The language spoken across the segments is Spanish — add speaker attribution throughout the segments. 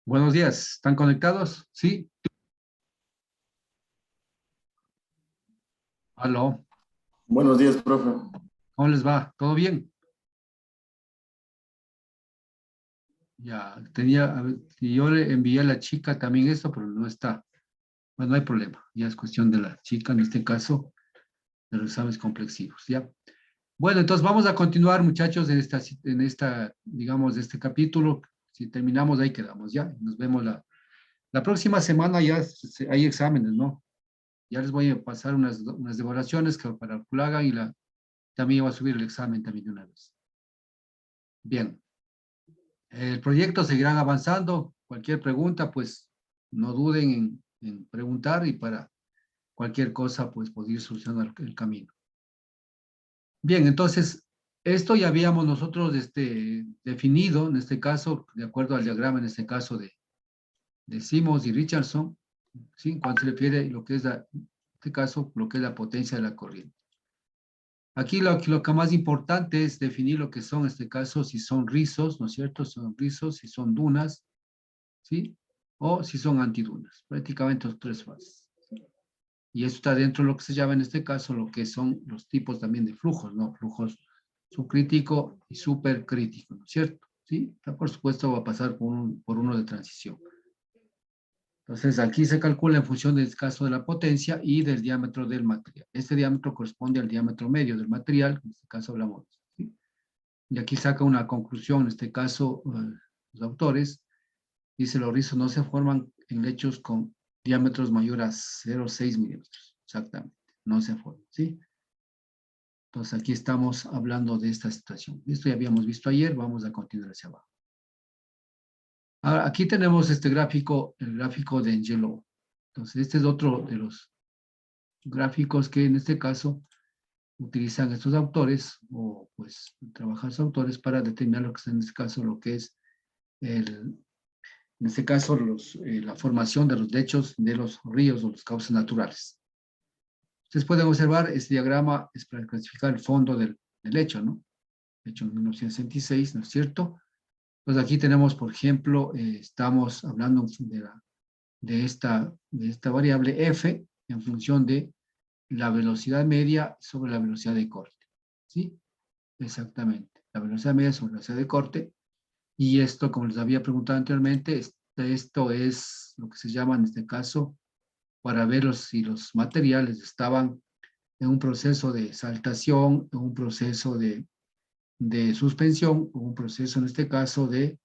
Speaker 1: Buenos días, ¿están conectados? Sí. Aló,
Speaker 2: Buenos días, profe.
Speaker 1: ¿cómo les va? ¿Todo bien? Ya, a ver, y yo le envié a la chica también esto, pero no está. Bueno, no hay problema, ya es cuestión de la chica, en este caso, de los exámenes complexivos, ¿ya? Bueno, entonces vamos a continuar, muchachos, digamos, de este capítulo. Si terminamos, ahí quedamos, ¿ya? Nos vemos la próxima semana, ya hay exámenes, ¿no? Ya les voy a pasar unas demoraciones para que lo hagan también voy a subir el examen también de una vez. Bien, el proyecto seguirá avanzando. Cualquier pregunta, pues no duden en preguntar y para cualquier cosa, pues poder solucionar el camino. Bien, entonces, esto ya habíamos nosotros definido, en este caso, de acuerdo al diagrama, en este caso de Simons y Richardson, ¿sí? Cuando se refiere a lo que es, en este caso, lo que es la potencia de la corriente. Aquí lo que más importante es definir lo que son, en este caso, si son rizos, ¿no es cierto? Son rizos, si son dunas, ¿sí? O si son antidunas, prácticamente los tres fases. Y eso está dentro de lo que se llama en este caso lo que son los tipos también de flujos, ¿no? Flujos subcrítico y supercrítico, ¿no es cierto? ¿Sí? Por supuesto va a pasar por uno de transición. Entonces aquí se calcula en función del caso de la potencia y del diámetro del material. Este diámetro corresponde al diámetro medio del material, en este caso hablamos, ¿sí? Y aquí saca una conclusión, en este caso los autores, dice los rizos no se forman en lechos con diámetros mayores a 0,6 milímetros, exactamente, no se forman, ¿sí? Entonces aquí estamos hablando de esta situación. Esto ya habíamos visto ayer, vamos a continuar hacia abajo. Ahora, aquí tenemos este gráfico, el gráfico de Angelo. Entonces este es otro de los gráficos que en este caso utilizan estos autores, o pues trabajan los autores para determinar lo que es en este caso lo que es en este caso la formación de los lechos de los ríos o los cauces naturales. Ustedes pueden observar este diagrama es para clasificar el fondo del lecho, ¿no? Hecho en 1966, ¿no es cierto? Pues aquí tenemos, por ejemplo, estamos hablando de esta variable f en función de la velocidad media sobre la velocidad de corte, ¿sí? Exactamente, la velocidad media sobre la velocidad de corte. Y esto, como les había preguntado anteriormente, esto es lo que se llama en este caso para ver si los materiales estaban en un proceso de saltación, en un proceso de suspensión, o un proceso en este caso de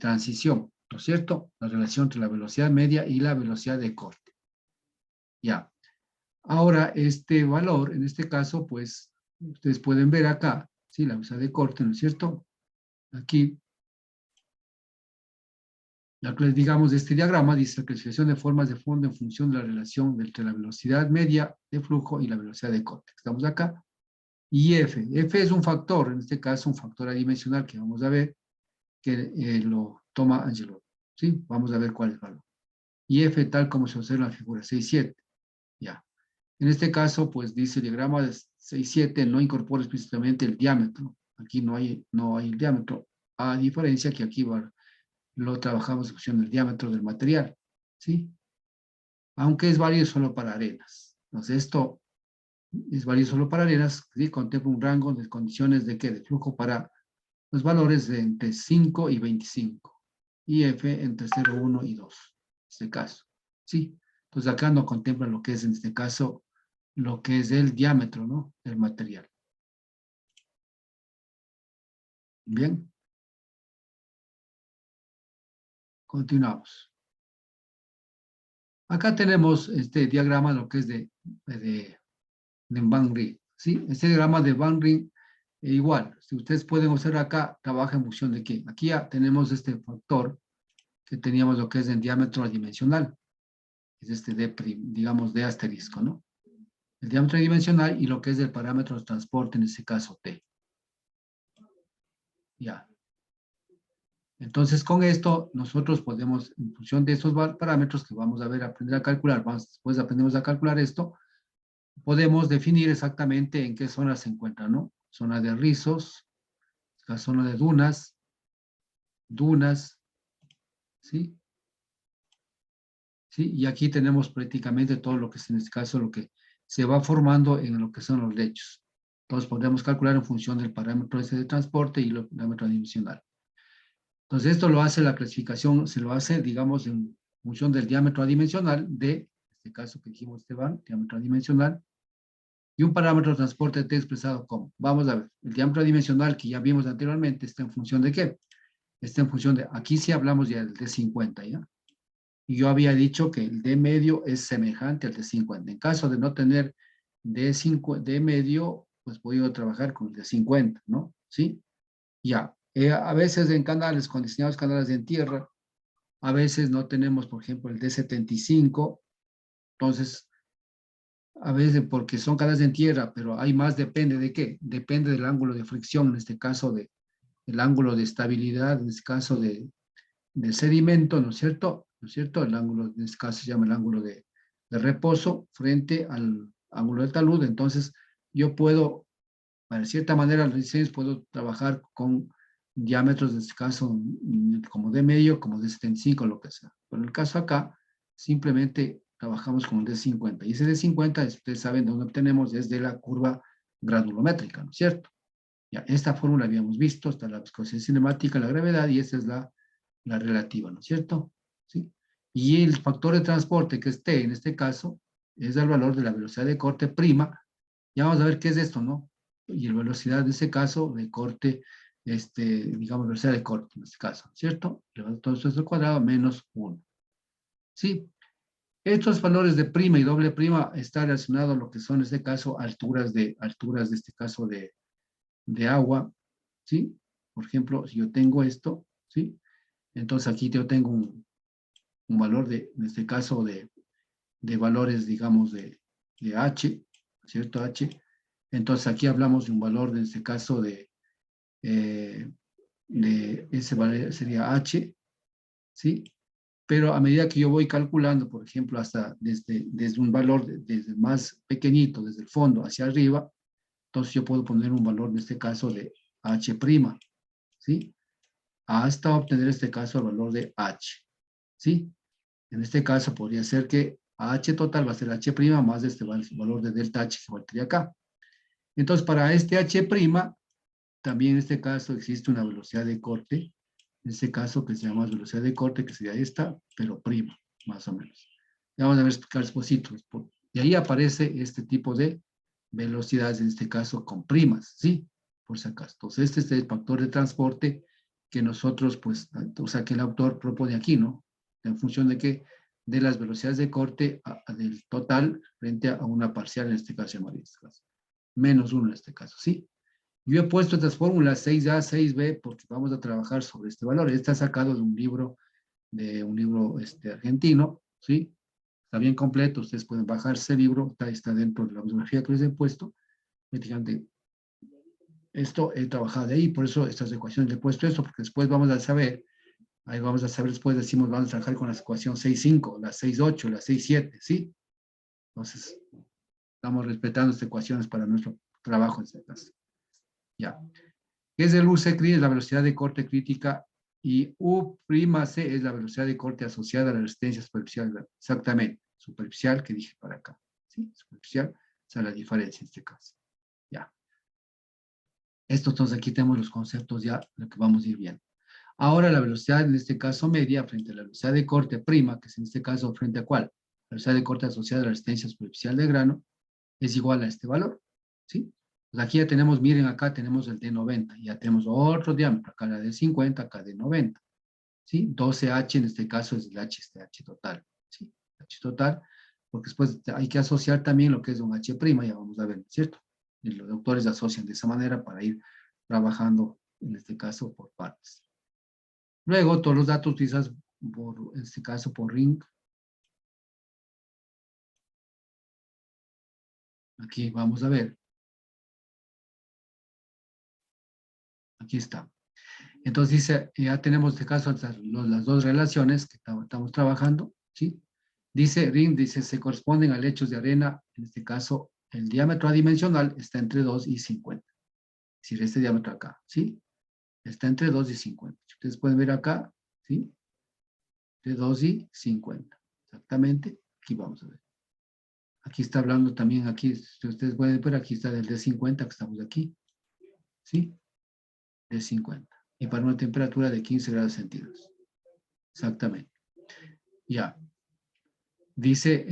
Speaker 1: transición, ¿no es cierto? La relación entre la velocidad media y la velocidad de corte. Ya. Ahora, este valor, en este caso, pues, ustedes pueden ver acá, ¿sí? La velocidad de corte, ¿no es cierto? Aquí, digamos, este diagrama dice la clasificación de formas de fondo en función de la relación entre la velocidad media de flujo y la velocidad de corte. Estamos acá. Y F. F es un factor, en este caso un factor adimensional que vamos a ver, que lo toma Angelo. ¿Sí? Vamos a ver cuál es el valor. Y F tal como se observa en la figura 6.7. Ya. En este caso, pues dice el diagrama de 6.7 no incorpora explícitamente el diámetro. Aquí no hay el diámetro, a diferencia que aquí lo trabajamos en función del diámetro del material. ¿Sí? Aunque es válido solo para arenas. Entonces, esto es válido solo para arenas, ¿sí? Contempla un rango de condiciones de ¿qué? De flujo para los valores de entre 5 y 25. Y F entre 0, 1 y 2. En este caso. ¿Sí? Entonces acá no contempla lo que es en este caso, lo que es el diámetro, ¿no? Del material. Bien. Continuamos. Acá tenemos este diagrama, lo que es de Van Ryn, ¿sí? Este diagrama de Van Ryn, igual, si ustedes pueden observar acá, trabaja en función de qué. Aquí ya tenemos este factor que teníamos lo que es el diámetro adimensional, es este D', digamos, de asterisco, ¿no? El diámetro adimensional y lo que es el parámetro de transporte, en este caso T. Ya. Entonces, con esto, nosotros podemos, en función de estos parámetros que vamos a ver, aprender a calcular, después aprendemos a calcular esto, podemos definir exactamente en qué zona se encuentra, ¿no? Zona de rizos, la zona de dunas, ¿sí? ¿Sí? Y aquí tenemos prácticamente todo lo que es en este caso lo que se va formando en lo que son los lechos. Entonces podemos calcular en función del parámetro ese de transporte y el parámetro adimensional. Entonces esto lo hace la clasificación, se lo hace, digamos, en función del diámetro adimensional de, en este caso que dijimos Esteban, diámetro adimensional, y un parámetro de transporte está expresado como, vamos a ver, el diámetro adimensional que ya vimos anteriormente está en función de ¿qué? Está en función de, aquí sí hablamos ya del D50, ¿ya? Y yo había dicho que el D medio es semejante al D50. En caso de no tener D medio, pues voy a trabajar con el D50, ¿no? ¿Sí? Ya. A veces en canales, con diseñados canales en tierra, a veces no tenemos, por ejemplo, el D75. Entonces, a veces porque son canales en tierra, pero hay más, depende de qué. Depende del ángulo de fricción, en este caso el ángulo de estabilidad, en este caso del sedimento, ¿no es cierto? ¿No es cierto? El ángulo, en este caso se llama el ángulo de reposo frente al ángulo de talud. Entonces, yo puedo, de cierta manera, los diseños puedo trabajar con diámetros, en este caso, como de medio, como de 75, lo que sea. Pero en el caso acá, simplemente trabajamos con un D50. Y ese D50, ustedes saben de dónde obtenemos, es de la curva granulométrica, ¿no es cierto? Ya, esta fórmula habíamos visto, está la viscosidad cinemática, la gravedad, y esta es la relativa, ¿no es cierto? ¿Sí? Y el factor de transporte que esté en este caso es el valor de la velocidad de corte prima. Ya vamos a ver qué es esto, ¿no? Y la velocidad de ese caso de corte, digamos, velocidad de corte en este caso, ¿cierto? Elevado todo esto al cuadrado menos 1. ¿Sí? Estos valores de prima y doble prima están relacionados a lo que son, en este caso, alturas de este caso de agua, ¿sí? Por ejemplo, si yo tengo esto, ¿sí? Entonces aquí yo tengo un valor en este caso, de valores, digamos, de H, ¿cierto? H. Entonces aquí hablamos de un valor, en este caso, de ese valor sería H, ¿sí? Pero a medida que yo voy calculando, por ejemplo, hasta desde un valor, desde más pequeñito, desde el fondo hacia arriba, entonces yo puedo poner un valor, en este caso, de H', ¿sí? Hasta obtener, en este caso, el valor de H, ¿sí? En este caso podría ser que H total va a ser H' más este valor de delta H que valdría acá. Entonces, para este H', también en este caso existe una velocidad de corte, en este caso que se llama velocidad de corte, que sería esta, pero prima, más o menos. Ya vamos a ver explicar positos. Y ahí aparece este tipo de velocidades, en este caso con primas, ¿sí? Por si acaso. Entonces, este es el factor de transporte que nosotros, pues, o sea, que el autor propone aquí, ¿no? En función de que de las velocidades de corte del total frente a una parcial, en este caso, en este caso. Menos uno en este caso, ¿sí? Yo he puesto estas fórmulas 6A, 6B, porque vamos a trabajar sobre este valor. Está sacado de un libro argentino, ¿sí? Está bien completo, ustedes pueden bajar ese libro, está dentro de la bibliografía que les he puesto. Prácticamente, esto he trabajado de ahí, por eso estas ecuaciones le he puesto esto, porque después vamos a saber, ahí vamos a saber, después decimos, vamos a trabajar con la ecuación 6.5, la 6.8, la 6.7, ¿sí? Entonces, estamos respetando estas ecuaciones para nuestro trabajo en este caso. Ya. ¿Qué es el UC-CRI? Es la velocidad de corte crítica, y U'(C) es la velocidad de corte asociada a la resistencia superficial. Exactamente, superficial que dije para acá. ¿Sí? Superficial, o sea, la diferencia en este caso. Ya. Esto, entonces, aquí tenemos los conceptos ya, lo que vamos a ir viendo. Ahora, la velocidad, en este caso, media, frente a la velocidad de corte prima, que es en este caso, frente a cuál? La velocidad de corte asociada a la resistencia superficial del grano, es igual a este valor. ¿Sí? Pues aquí ya tenemos, miren, acá tenemos el D90, ya tenemos otro diámetro, acá la D50, acá D90, ¿sí? 12H en este caso es el H, H total, ¿sí? H total, porque después hay que asociar también lo que es un H', ya vamos a ver, ¿cierto? Y los doctores asocian de esa manera para ir trabajando, en este caso, por partes. Luego, todos los datos utilizados, en este caso, por ring. Aquí vamos a ver. Aquí está. Entonces dice, ya tenemos este caso las dos relaciones que estamos trabajando, ¿sí? Dice, Ring dice, se corresponden a lechos de arena, en este caso, el diámetro adimensional está entre 2 y 50. Es decir, este diámetro acá, ¿sí? Está entre 2 y 50. Ustedes pueden ver acá, ¿sí? de 2 y 50. Exactamente, aquí vamos a ver. Aquí está hablando también, aquí, si ustedes pueden ver, aquí está del D50 que estamos aquí. ¿Sí? D50. Y para una temperatura de 15 grados centígrados. Exactamente. Ya. Dice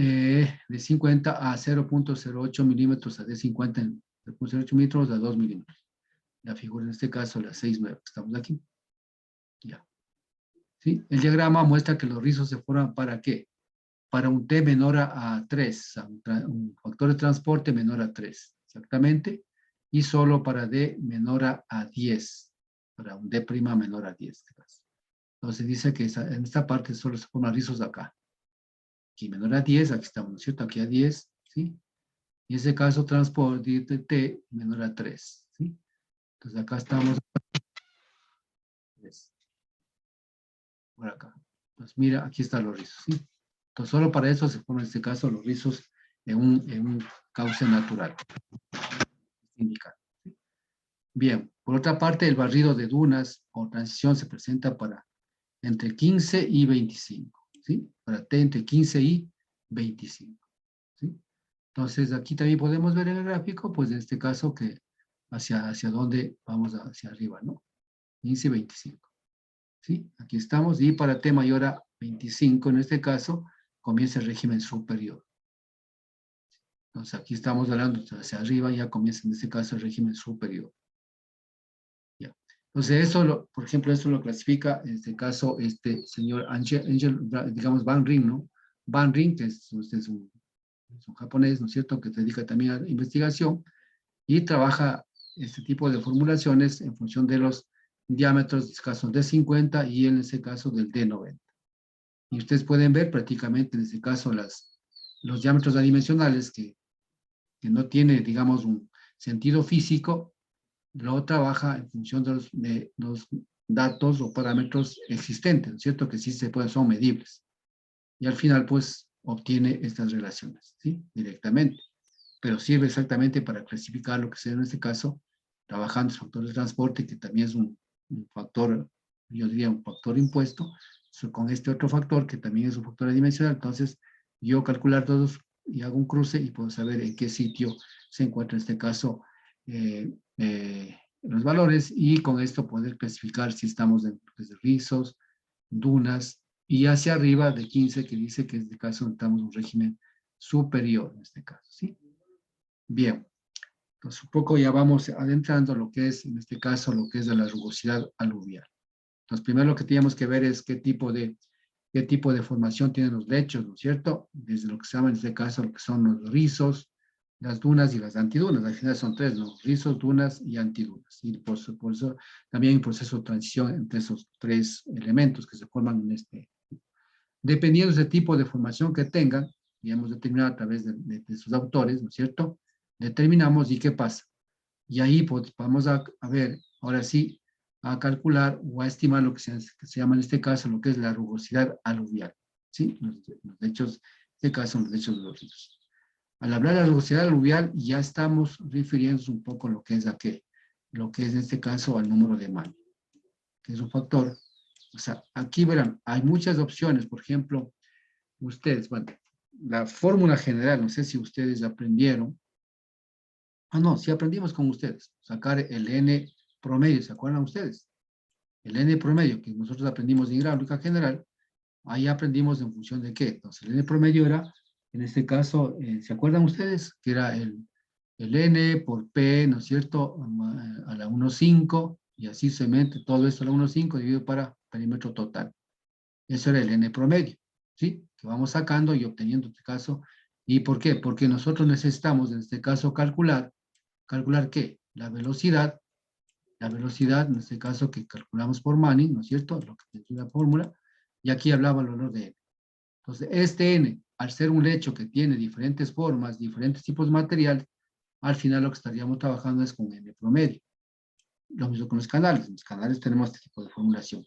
Speaker 1: de 50 a 0.08 milímetros a D50 en 0.08 milímetros a 2 milímetros. La figura en este caso, la 6.9, que estamos aquí. Ya. ¿Sí? El diagrama muestra que los rizos se forman ¿para qué? Para un T menor a 3, un factor de transporte menor a 3, exactamente, y solo para D menor a 10, para un D' menor a 10. Entonces dice que en esta parte solo se forman rizos acá. Aquí menor a 10, aquí estamos, ¿no es cierto? Aquí a 10, ¿sí? Y en ese caso transporte de T menor a 3, ¿sí? Entonces acá estamos, por acá. Pues mira, aquí están los rizos, ¿sí? Entonces solo para eso se forman en este caso los rizos en un cauce natural. Indicar. Bien, por otra parte, el barrido de dunas o transición se presenta para entre 15 y 25, ¿sí? Para T entre 15 y 25, ¿sí? Entonces, aquí también podemos ver en el gráfico, pues en este caso, que hacia dónde vamos hacia arriba, ¿no? 15 y 25, ¿sí? Aquí estamos, y para T mayor a 25, en este caso, comienza el régimen superior. Entonces, aquí estamos hablando hacia arriba, ya comienza en este caso el régimen superior. Ya. Entonces, eso, por ejemplo, esto lo clasifica, en este caso, este señor digamos, Van Ryn, ¿no? Van Ryn, que es un japonés, ¿no es cierto?, que se dedica también a la investigación y trabaja este tipo de formulaciones en función de los diámetros, en este caso, de 50 y en ese caso del D90. Y ustedes pueden ver prácticamente, en este caso, los diámetros adimensionales que no tiene, digamos, un sentido físico, lo trabaja en función de los datos o parámetros existentes, ¿no es cierto? Que sí son medibles. Y al final, pues, obtiene estas relaciones, ¿sí? Directamente. Pero sirve exactamente para clasificar lo que sea en este caso, trabajando el factor de transporte, que también es un factor, yo diría un factor impuesto, con este otro factor, que también es un factor adimensional. Entonces, yo calcular todos y hago un cruce y puedo saber en qué sitio se encuentra en este caso los valores, y con esto poder clasificar si estamos en rizos, dunas, y hacia arriba de 15, que dice que en este caso estamos en un régimen superior, en este caso, ¿sí? Bien, entonces un poco ya vamos adentrando lo que es, en este caso, lo que es de la rugosidad aluvial. Entonces, primero lo que tenemos que ver es qué tipo de formación tienen los lechos, ¿no es cierto? Desde lo que se llama en este caso, lo que son los rizos, las dunas y las antidunas. Al final son tres, ¿no? Rizos, dunas y antidunas. Y por eso también hay un proceso de transición entre esos tres elementos que se forman en este. Dependiendo del tipo de formación que tengan, y hemos determinado a través de sus autores, ¿no es cierto? Determinamos y qué pasa. Y ahí pues, vamos a ver, ahora sí, a calcular o a estimar lo que se llama en este caso, lo que es la rugosidad aluvial, ¿sí? Los lechos, en este caso, los lechos de los ríos. Al hablar de la rugosidad aluvial, ya estamos refiriéndonos un poco a lo que es lo que es en este caso al número de Mann, que es un factor. O sea, aquí verán, hay muchas opciones. Por ejemplo, ustedes, bueno, la fórmula general, no sé si ustedes aprendieron. No, sí aprendimos con ustedes, sacar el N promedio, ¿se acuerdan ustedes? El N promedio que nosotros aprendimos en hidráulica general, ahí aprendimos en función de qué. Entonces, el N promedio era, en este caso, ¿se acuerdan ustedes? Que era el N por P, ¿no es cierto? A la 1,5, y así se mete todo esto a la 1,5 dividido para perímetro total. Eso era el N promedio, ¿sí? Que vamos sacando y obteniendo este caso. ¿Y por qué? Porque nosotros necesitamos, en este caso, calcular qué? La velocidad, en este caso que calculamos por Manning, ¿no es cierto? Lo que es la fórmula, y aquí hablaba el valor de N. Entonces, este N, al ser un lecho que tiene diferentes formas, diferentes tipos de material, al final lo que estaríamos trabajando es con N promedio. Lo mismo con los canales. En los canales tenemos este tipo de formulación.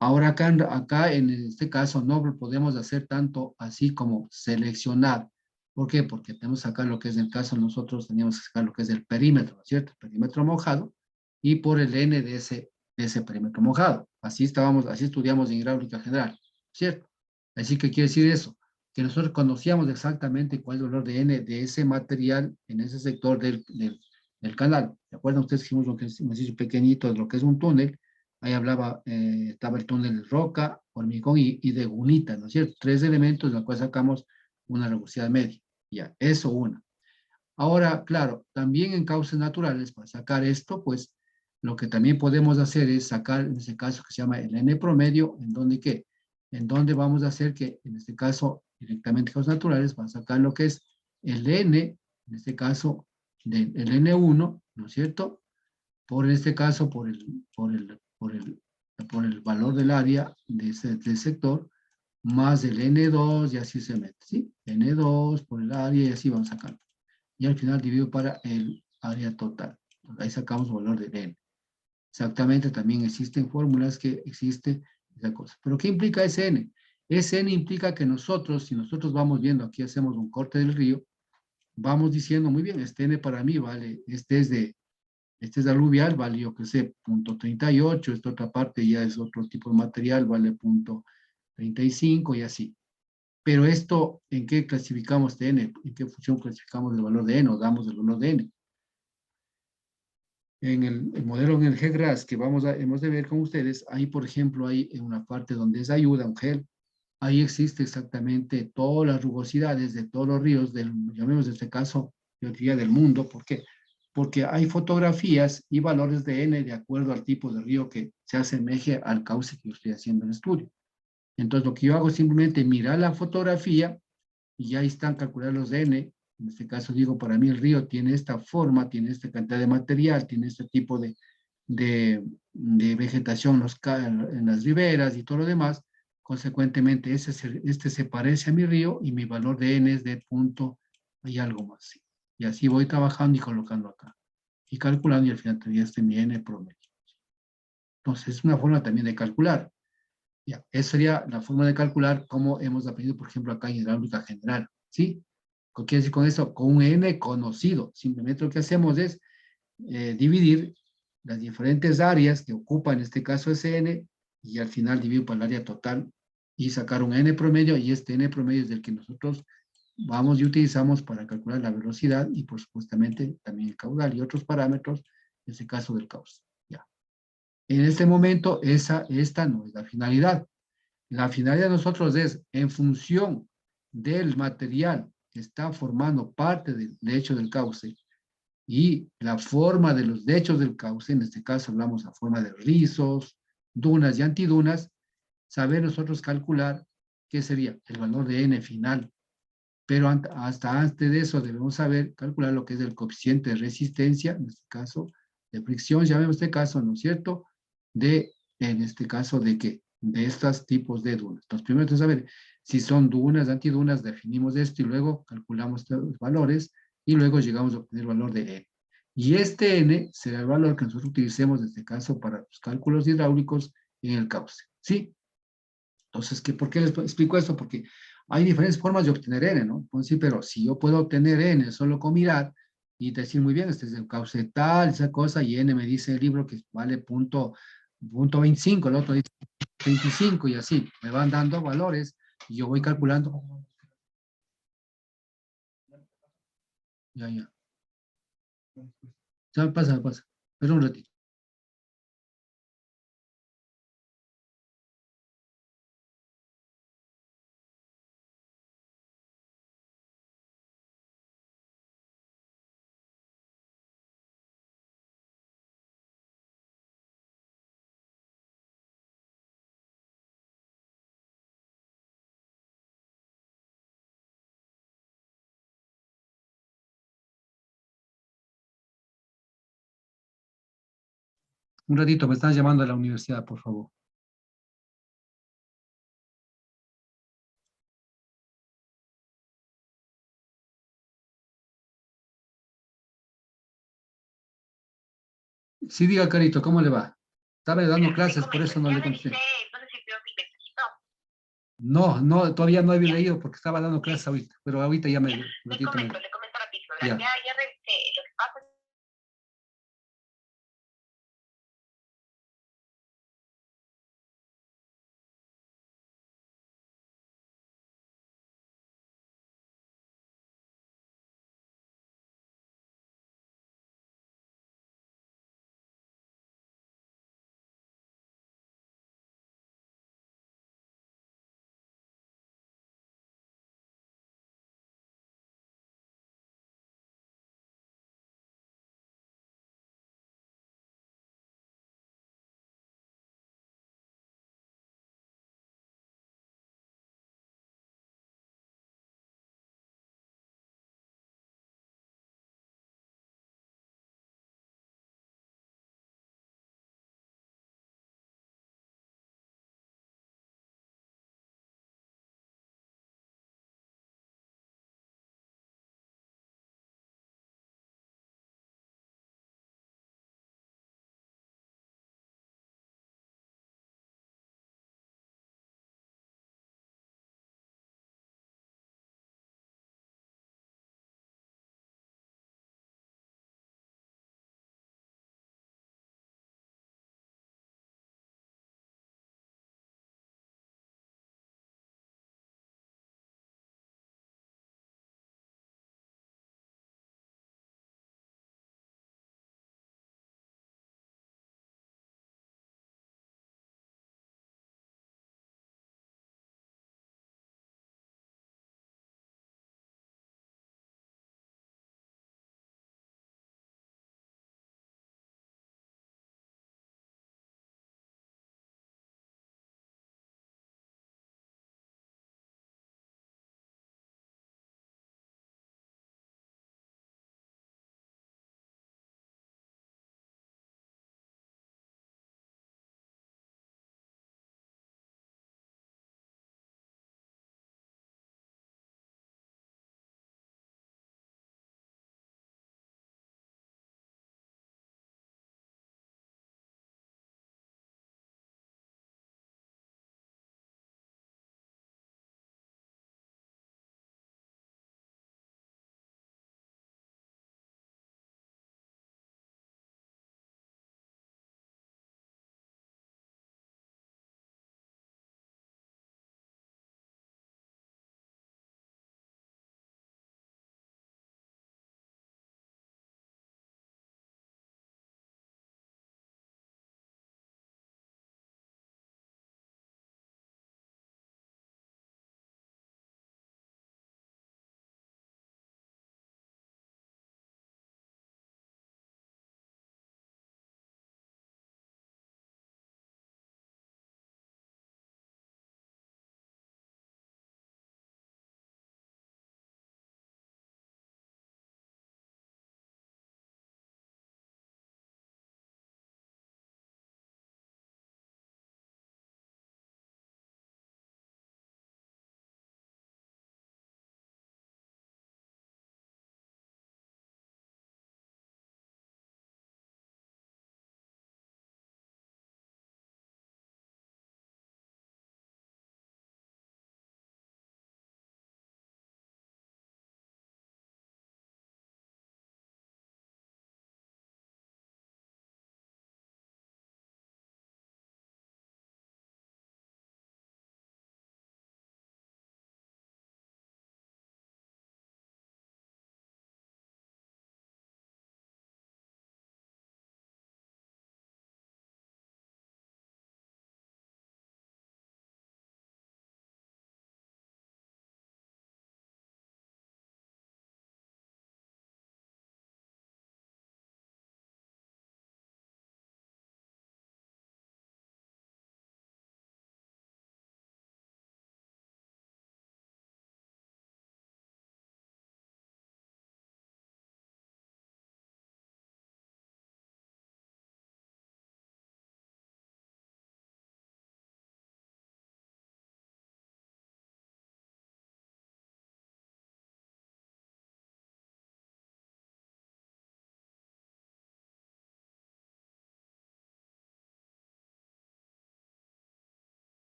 Speaker 1: Ahora acá en este caso no lo podemos hacer tanto así como seleccionar. ¿Por qué? Porque tenemos que sacar lo que es el caso, nosotros teníamos que sacar lo que es el perímetro, ¿no es cierto? El perímetro mojado, y por el N de ese perímetro mojado. Así estudiamos en hidráulica general. ¿cierto? Así que quiere decir eso, que nosotros conocíamos exactamente cuál es el valor de N de ese material en ese sector del canal. ¿De acuerdo? Ustedes hicimos lo que es un ejercicio pequeñito de lo que es un túnel. Ahí hablaba, estaba el túnel de roca, hormigón y de gunita, ¿no es cierto? Tres elementos de los cuales sacamos una rugosidad media. Ya, eso una. Ahora, claro, también en cauces naturales, para sacar esto, pues lo que también podemos hacer es sacar, en este caso, que se llama el N promedio, en donde qué, en donde vamos a hacer que, en este caso, directamente cauces naturales, para sacar lo que es el N, en este caso, el N1, ¿no es cierto? Por en este caso, por el valor del área de ese, del sector, más el N2, y así se mete, ¿sí? N2 por el área, y así vamos sacando y al final dividido para el área total. Ahí sacamos el valor de n. Exactamente, también existen fórmulas que existe esa cosa. ¿Pero qué implica Sn? Sn implica que nosotros, si nosotros vamos viendo, aquí hacemos un corte del río, vamos diciendo, muy bien, este n para mí vale, este es aluvial, vale, yo que sé, punto 38, esta otra parte ya es otro tipo de material, vale punto 35 y así. Pero esto, ¿en qué clasificamos de n? ¿En qué función clasificamos el valor de n o damos el valor de n? En el modelo en el GEGRAS que hemos de ver con ustedes, ahí, por ejemplo, hay en una parte donde es ayuda, un gel, ahí existe exactamente todas las rugosidades de todos los ríos, llamemos en este caso, yo diría del mundo. ¿Por qué? Porque hay fotografías y valores de n de acuerdo al tipo de río que se asemeje al cauce que yo estoy haciendo el estudio. Entonces, lo que yo hago es simplemente mirar la fotografía y ya están calculados los n. En este caso digo, para mí el río tiene esta forma, tiene esta cantidad de material, tiene este tipo de vegetación en las riberas y todo lo demás. Consecuentemente, este se parece a mi río y mi valor de n es de punto y algo más. ¿Sí? Y así voy trabajando y colocando acá. Y calculando y al final tendría este mi n promedio. Entonces, es una forma también de calcular. Ya, esa sería la forma de calcular como hemos aprendido, por ejemplo, acá en hidráulica general, ¿sí? ¿Qué quiere decir con eso? Con un n conocido. Simplemente lo que hacemos es dividir las diferentes áreas que ocupa, en este caso, ese n, y al final dividir por el área total y sacar un n promedio, y este n promedio es el que nosotros vamos y utilizamos para calcular la velocidad y, por supuestamente, también el caudal y otros parámetros, en este caso del cauce. Ya. En este momento, esta no es la finalidad. La finalidad de nosotros es, en función del material que está formando parte del lecho del cauce y la forma de los lechos del cauce, en este caso hablamos a forma de rizos, dunas y antidunas, saber nosotros calcular qué sería el valor de n final. Pero hasta antes de eso debemos saber calcular lo que es el coeficiente de resistencia, en este caso de fricción, llamemos este caso, ¿no es cierto? En este caso, ¿de qué? De estos tipos de dunas. Entonces, primero tenemos que saber si son dunas, antidunas, definimos esto y luego calculamos los valores y luego llegamos a obtener el valor de n. Y este n será el valor que nosotros utilicemos en este caso para los cálculos hidráulicos en el cauce. ¿Sí? Entonces, ¿por qué les explico esto? Porque hay diferentes formas de obtener n, ¿no? Pues sí, pero si yo puedo obtener n solo con mirar y decir, muy bien, este es el cauce tal, esa cosa, y n me dice el libro que vale punto 25, el otro dice 25 y así, me van dando valores y yo voy calculando. Ya, ya. Ya pasa, pasa. Pero un ratito. Un ratito, me están llamando a la universidad, por favor. Sí, diga, Carito, ¿cómo le va? Estaba dando clases, por eso no le contesté. No, no, todavía no había leído porque estaba dando clases ahorita, pero ahorita ya me... Un ratito me... Le comento rapidito. Ya. Ya revisé lo que pasa.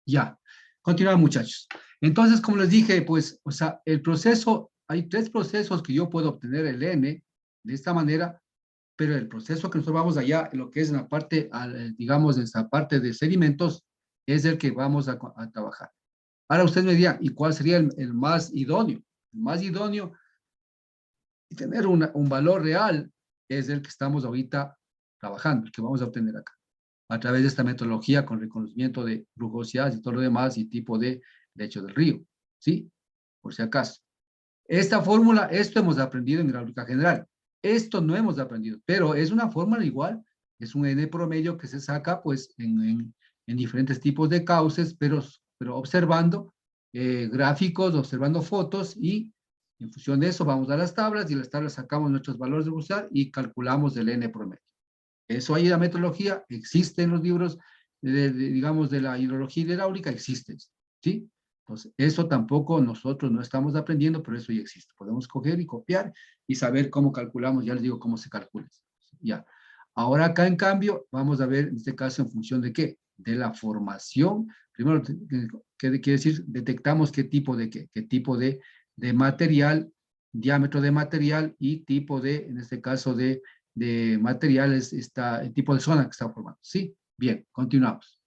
Speaker 1: Ya, continuamos muchachos. Entonces, como les dije, pues, o sea, el proceso, hay tres procesos que yo puedo obtener el N de esta manera, pero el proceso que nosotros vamos allá, lo que es en la parte, digamos, en esta parte de sedimentos, es el que vamos a trabajar. Ahora usted me dirá, ¿y cuál sería el más idóneo? El más idóneo y tener un valor real es el que estamos ahorita trabajando, el que vamos a obtener acá, a través de esta metodología con reconocimiento de rugosidades y todo lo demás y tipo de lecho del río, ¿sí? Por si acaso. Esta fórmula, esto hemos aprendido en hidráulica general. Esto no hemos aprendido, pero es una fórmula igual, es un N promedio que se saca pues en diferentes tipos de cauces, pero observando gráficos, observando fotos y en función de eso vamos a las tablas y en las tablas sacamos nuestros valores de velocidad y calculamos el N promedio. Eso ahí la metodología existe en los libros, digamos, de la hidrología hidráulica, existe, ¿sí? Entonces, eso tampoco nosotros no estamos aprendiendo, pero eso ya existe. Podemos coger y copiar y saber cómo calculamos, ya les digo cómo se calcula. Ya. Ahora acá, en cambio, vamos a ver, en este caso, en función de qué? De la formación. Primero, ¿qué quiere decir? Detectamos qué tipo de qué tipo de material, diámetro de material y tipo de, en este caso, de materiales, está, el tipo de zona que está formando. ¿Sí? Bien, continuamos.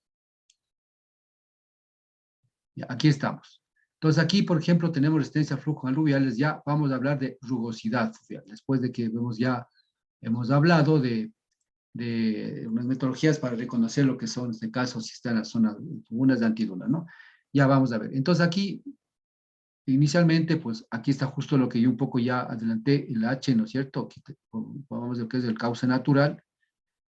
Speaker 1: Ya, aquí estamos. Entonces aquí, por ejemplo, tenemos resistencia a flujos aluviales. Ya vamos a hablar de rugosidad fluvial. Después de que hemos hablado de unas metodologías para reconocer lo que son, en este caso, si está en la zona, unas de antiduna, ¿no? Ya vamos a ver. Entonces aquí, inicialmente, pues aquí está justo lo que yo un poco ya adelanté, el H, ¿no es cierto? Aquí vamos a ver lo que es el cauce natural.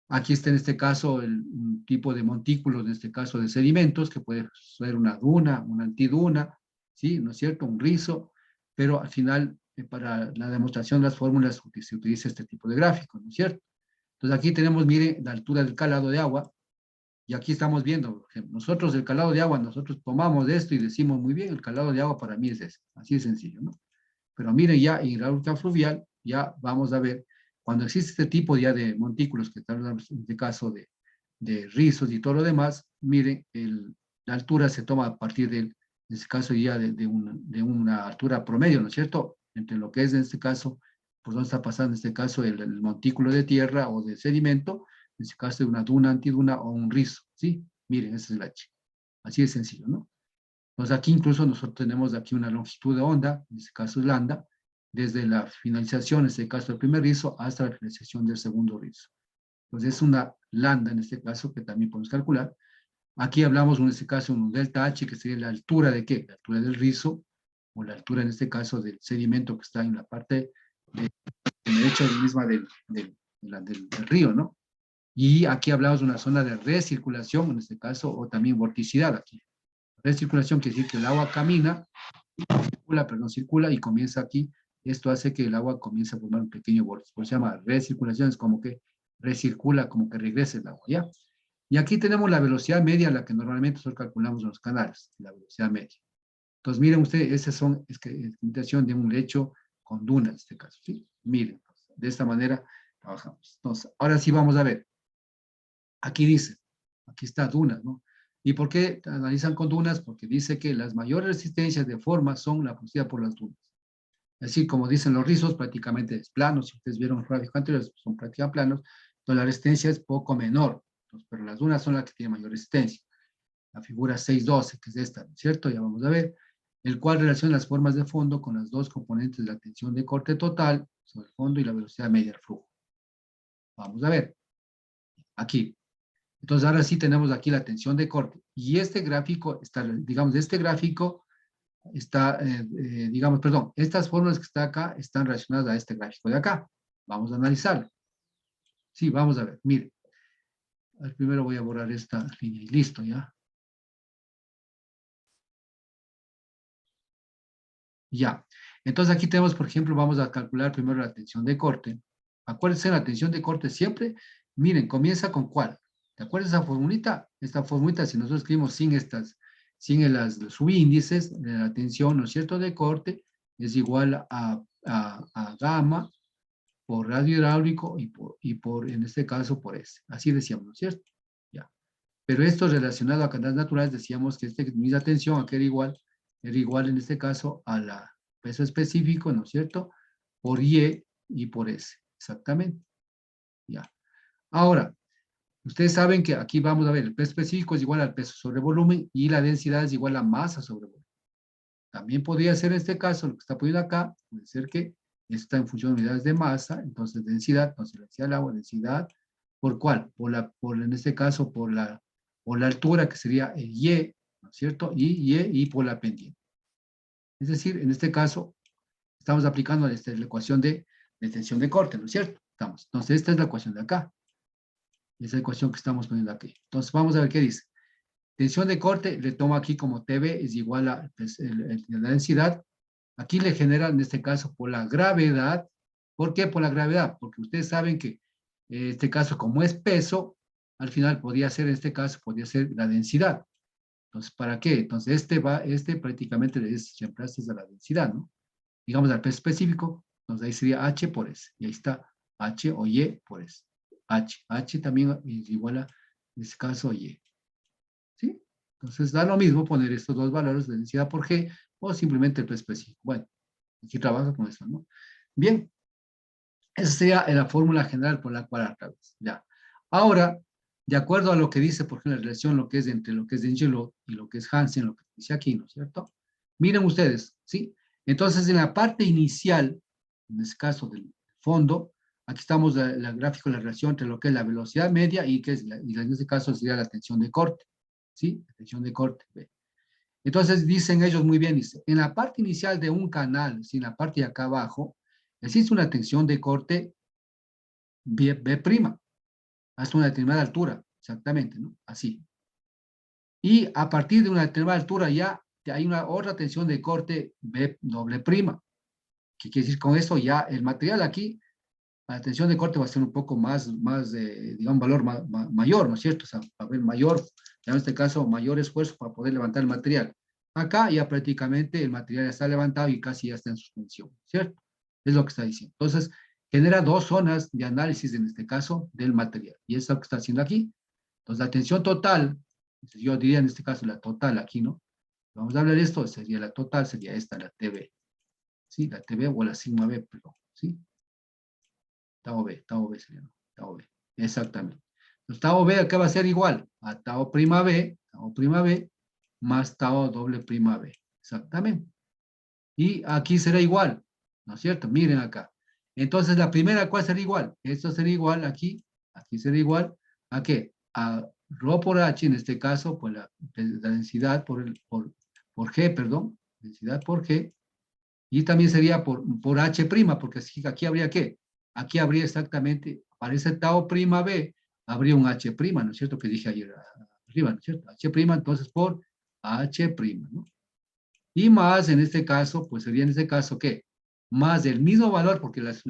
Speaker 1: Aquí está en este caso un tipo de montículos, en este caso de sedimentos, que puede ser una duna, una antiduna, ¿sí? ¿No es cierto? Un rizo, pero al final, para la demostración de las fórmulas se utiliza este tipo de gráficos, ¿no es cierto? Entonces aquí tenemos, mire, la altura del calado de agua, y aquí estamos viendo, por ejemplo, nosotros el calado de agua, nosotros tomamos esto y decimos, muy bien, el calado de agua para mí es ese, así de sencillo, ¿no? Pero miren, ya en hidráulica fluvial, ya vamos a ver, cuando existe este tipo ya de montículos, que están en este caso de rizos y todo lo demás, miren, la altura se toma a partir en este caso ya de una altura promedio, ¿no es cierto? Entre lo que es en este caso, por donde está pasando en este caso el montículo de tierra o de sedimento, en este caso de una duna, antiduna o un rizo, ¿sí? Miren, ese es el H. Así de sencillo, ¿no? Entonces aquí incluso nosotros tenemos aquí una longitud de onda, en este caso es lambda, desde la finalización, en este caso del primer rizo, hasta la finalización del segundo rizo. Entonces es una lambda en este caso que también podemos calcular. Aquí hablamos en este caso un delta H, que sería la altura de ¿qué? La altura del rizo, o la altura en este caso del sedimento que está en la parte derecha misma del río, ¿no? Y aquí hablamos de una zona de recirculación, en este caso, o también vorticidad aquí. Recirculación quiere decir que el agua camina, circula y comienza aquí. Esto hace que el agua comience a formar un pequeño vórtice. Por eso se llama recirculación, es como que recircula, como que regresa el agua, ¿ya? Y aquí tenemos la velocidad media, la que normalmente nosotros calculamos en los canales, la velocidad media. Entonces, miren ustedes, esas son imitación de un lecho con duna en este caso, ¿sí? Miren, de esta manera trabajamos. Entonces, ahora sí vamos a ver. Aquí dice, aquí está dunas, ¿no? ¿Y por qué analizan con dunas? Porque dice que las mayores resistencias de forma son la producida por las dunas. Es decir, como dicen los rizos, prácticamente es plano. Si ustedes vieron los gráficos anteriores, son prácticamente planos. Entonces la resistencia es poco menor. Entonces, pero las dunas son las que tienen mayor resistencia. La figura 612, que es esta, ¿cierto? Ya vamos a ver. El cual relaciona las formas de fondo con las dos componentes de la tensión de corte total sobre el fondo y la velocidad media del flujo. Vamos a ver. Aquí. Entonces ahora sí tenemos aquí la tensión de corte. Y este gráfico está, digamos, este gráfico está, digamos, perdón, estas fórmulas que están acá están relacionadas a este gráfico de acá. Vamos a analizarlo. Sí, vamos a ver, mire. Primero voy a borrar esta línea y listo, ¿ya? Ya. Entonces aquí tenemos, por ejemplo, vamos a calcular primero la tensión de corte. Acuérdense, la tensión de corte siempre, miren, comienza con ¿cuál? ¿Te acuerdas esa formulita? Esta formulita, si nosotros escribimos sin los subíndices de la tensión, ¿no es cierto?, de corte, es igual a gamma por radio hidráulico y en este caso, por S. Así decíamos, ¿no es cierto? Ya. Pero esto relacionado a canales naturales, decíamos que misma tensión aquí era igual en este caso a la peso específico, ¿no es cierto? Por y por S, exactamente. Ya. Ahora, ustedes saben que aquí vamos a ver, el peso específico es igual al peso sobre volumen y la densidad es igual a masa sobre volumen. También podría ser en este caso, lo que está poniendo acá, puede ser que está en función de unidades de masa, entonces densidad, entonces densidad del agua, densidad, ¿por cuál? En este caso, por la altura, que sería el Y, ¿no es cierto? Y por la pendiente. Es decir, en este caso, estamos aplicando la ecuación de tensión de corte, ¿no es cierto? Entonces, esta es la ecuación de acá. Esa es la ecuación que estamos poniendo aquí. Entonces, vamos a ver qué dice. Tensión de corte, le tomo aquí como TB es igual a pues, la densidad. Aquí le genera, en este caso, por la gravedad. ¿Por qué por la gravedad? Porque ustedes saben que en este caso, como es peso, al final podría ser, en este caso, podría ser la densidad. Entonces, ¿para qué? Entonces, este prácticamente es reemplazo de la densidad, ¿no? Digamos al peso específico, entonces ahí sería H por S. Y ahí está H o Y por S. H también es igual a, en este caso, Y. ¿Sí? Entonces da lo mismo poner estos dos valores de densidad por G o simplemente el peso específico. Bueno, aquí trabaja con eso, ¿no? Bien, esa sería la fórmula general por la cual atravesamos. Ya. Ahora, de acuerdo a lo que dice, por ejemplo, la relación lo que es entre lo que es Dengelot y lo que es Hansen, lo que dice aquí, ¿no es cierto? Miren ustedes, ¿sí? Entonces, en la parte inicial, en este caso del fondo, aquí estamos la gráfico de la relación entre lo que es la velocidad media y que es y en este caso sería la tensión de corte, ¿sí? La tensión de corte. ¿Ve? Entonces dicen ellos muy bien, dice, en la parte inicial de un canal, ¿sí? En la parte de acá abajo, existe una tensión de corte B', hasta una determinada altura, exactamente, ¿no? Así. Y a partir de una determinada altura ya hay una otra tensión de corte B'. ¿Qué quiere decir con esto? Ya el material aquí, la tensión de corte va a ser un poco más digamos, valor mayor, ¿no es cierto? O sea, va a haber mayor, en este caso, mayor esfuerzo para poder levantar el material. Acá ya prácticamente el material ya está levantado y casi ya está en suspensión, ¿cierto? Es lo que está diciendo. Entonces, genera dos zonas de análisis, en este caso, del material. Y es lo que está haciendo aquí. Entonces, la tensión total, yo diría en este caso la total aquí, ¿no? Vamos a hablar de esto, sería la total, sería esta, la TB. ¿Sí? La TB o la sigma B, perdón, ¿sí? Tau B sería, ¿no? Tau B, exactamente. Entonces, Tau B acá va a ser igual a Tau prima B, más Tau doble prima B, exactamente. Y aquí será igual, ¿no es cierto? Miren acá. Entonces, la primera, ¿cuál será igual? Esto será igual aquí será igual, ¿a qué? A ρ por H, en este caso, pues la densidad por G, perdón, densidad por G, y también sería por H', porque aquí habría ¿qué? Aquí habría exactamente, para ese tau prima B, habría un H', ¿no es cierto? Que dije ayer arriba, ¿no es cierto? H', entonces por H', ¿no? Y más en este caso, pues sería en este caso, ¿qué? Más del mismo valor, porque las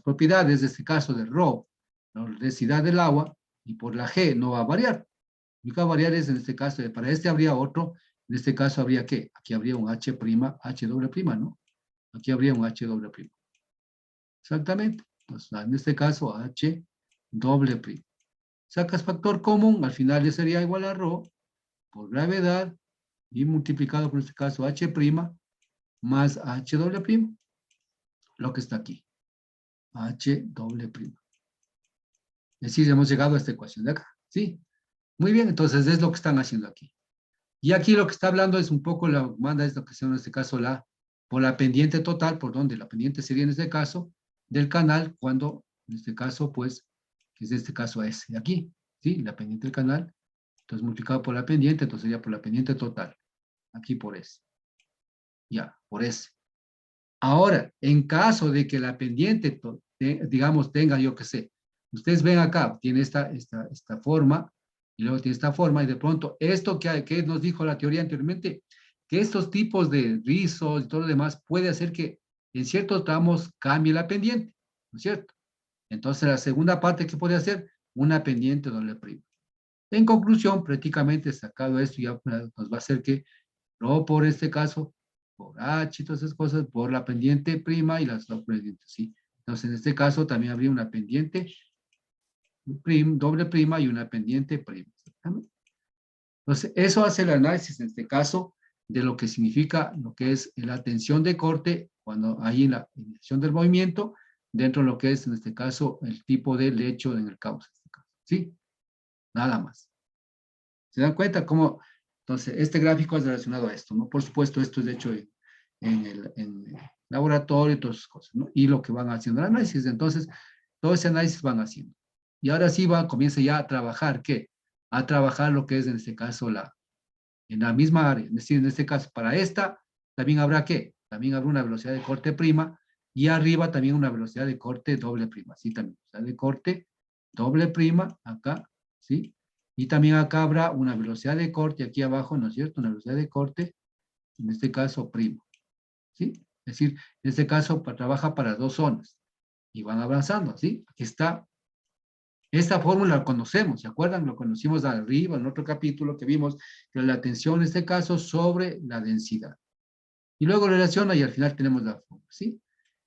Speaker 1: propiedades de este caso de ρ, la densidad del agua, y por la G no va a variar. Lo que va a variar es en este caso, para este habría otro, en este caso habría ¿qué? Aquí habría un H', H doble prima, ¿no? Aquí habría un H doble prima. Exactamente. Entonces, en este caso, H doble prima. Sacas factor común, al final ya sería igual a ρ por gravedad y multiplicado por este caso H' más H doble prima, lo que está aquí. H doble prima. Es decir, hemos llegado a esta ecuación de acá. ¿Sí? Muy bien, entonces es lo que están haciendo aquí. Y aquí lo que está hablando es un poco, la manda es lo que sea en este caso por la pendiente total, por donde la pendiente sería en este caso del canal, cuando en este caso, pues, que es en este caso S de aquí, ¿sí? La pendiente del canal, entonces multiplicado por la pendiente, entonces sería por la pendiente total, aquí por S. Ya, por S. Ahora, en caso de que la pendiente, digamos, tenga, yo qué sé, ustedes ven acá, tiene esta forma, y luego tiene esta forma, y de pronto, esto que nos dijo la teoría anteriormente, que estos tipos de rizos y todo lo demás puede hacer que en ciertos tramos cambie la pendiente, ¿no es cierto? Entonces, la segunda parte, ¿qué puede hacer? Una pendiente doble prima. En conclusión, prácticamente sacado esto, ya nos va a hacer que, no por este caso, por H y todas esas cosas, por la pendiente prima y las dos pendientes, ¿sí? Entonces, en este caso también habría una pendiente doble prima y una pendiente prima. Entonces, eso hace el análisis en este caso de lo que significa lo que es la tensión de corte cuando hay en la iniciación del movimiento dentro de lo que es en este caso el tipo de lecho en el cauce. ¿Sí? Nada más. ¿Se dan cuenta cómo? Entonces, este gráfico es relacionado a esto, ¿no? Por supuesto, esto es hecho en el laboratorio y todas esas cosas, ¿no? Y lo que van haciendo el análisis. Entonces, todo ese análisis van haciendo. Y ahora sí comienza ya a trabajar, ¿qué? A trabajar lo que es en este caso en la misma área. Es decir, en este caso, para esta, también habrá ¿qué? También habrá una velocidad de corte prima y arriba también una velocidad de corte doble prima. Sí, también. O sea, de corte doble prima acá, ¿sí? Y también acá habrá una velocidad de corte aquí abajo, ¿no es cierto? Una velocidad de corte, en este caso prima, ¿sí? Es decir, en este caso trabaja para dos zonas y van avanzando, ¿sí? Aquí está. Esta fórmula la conocemos, ¿se acuerdan? Lo conocimos arriba en otro capítulo que vimos, que la tensión en este caso sobre la densidad. Y luego relaciona y al final tenemos la fórmula, ¿sí?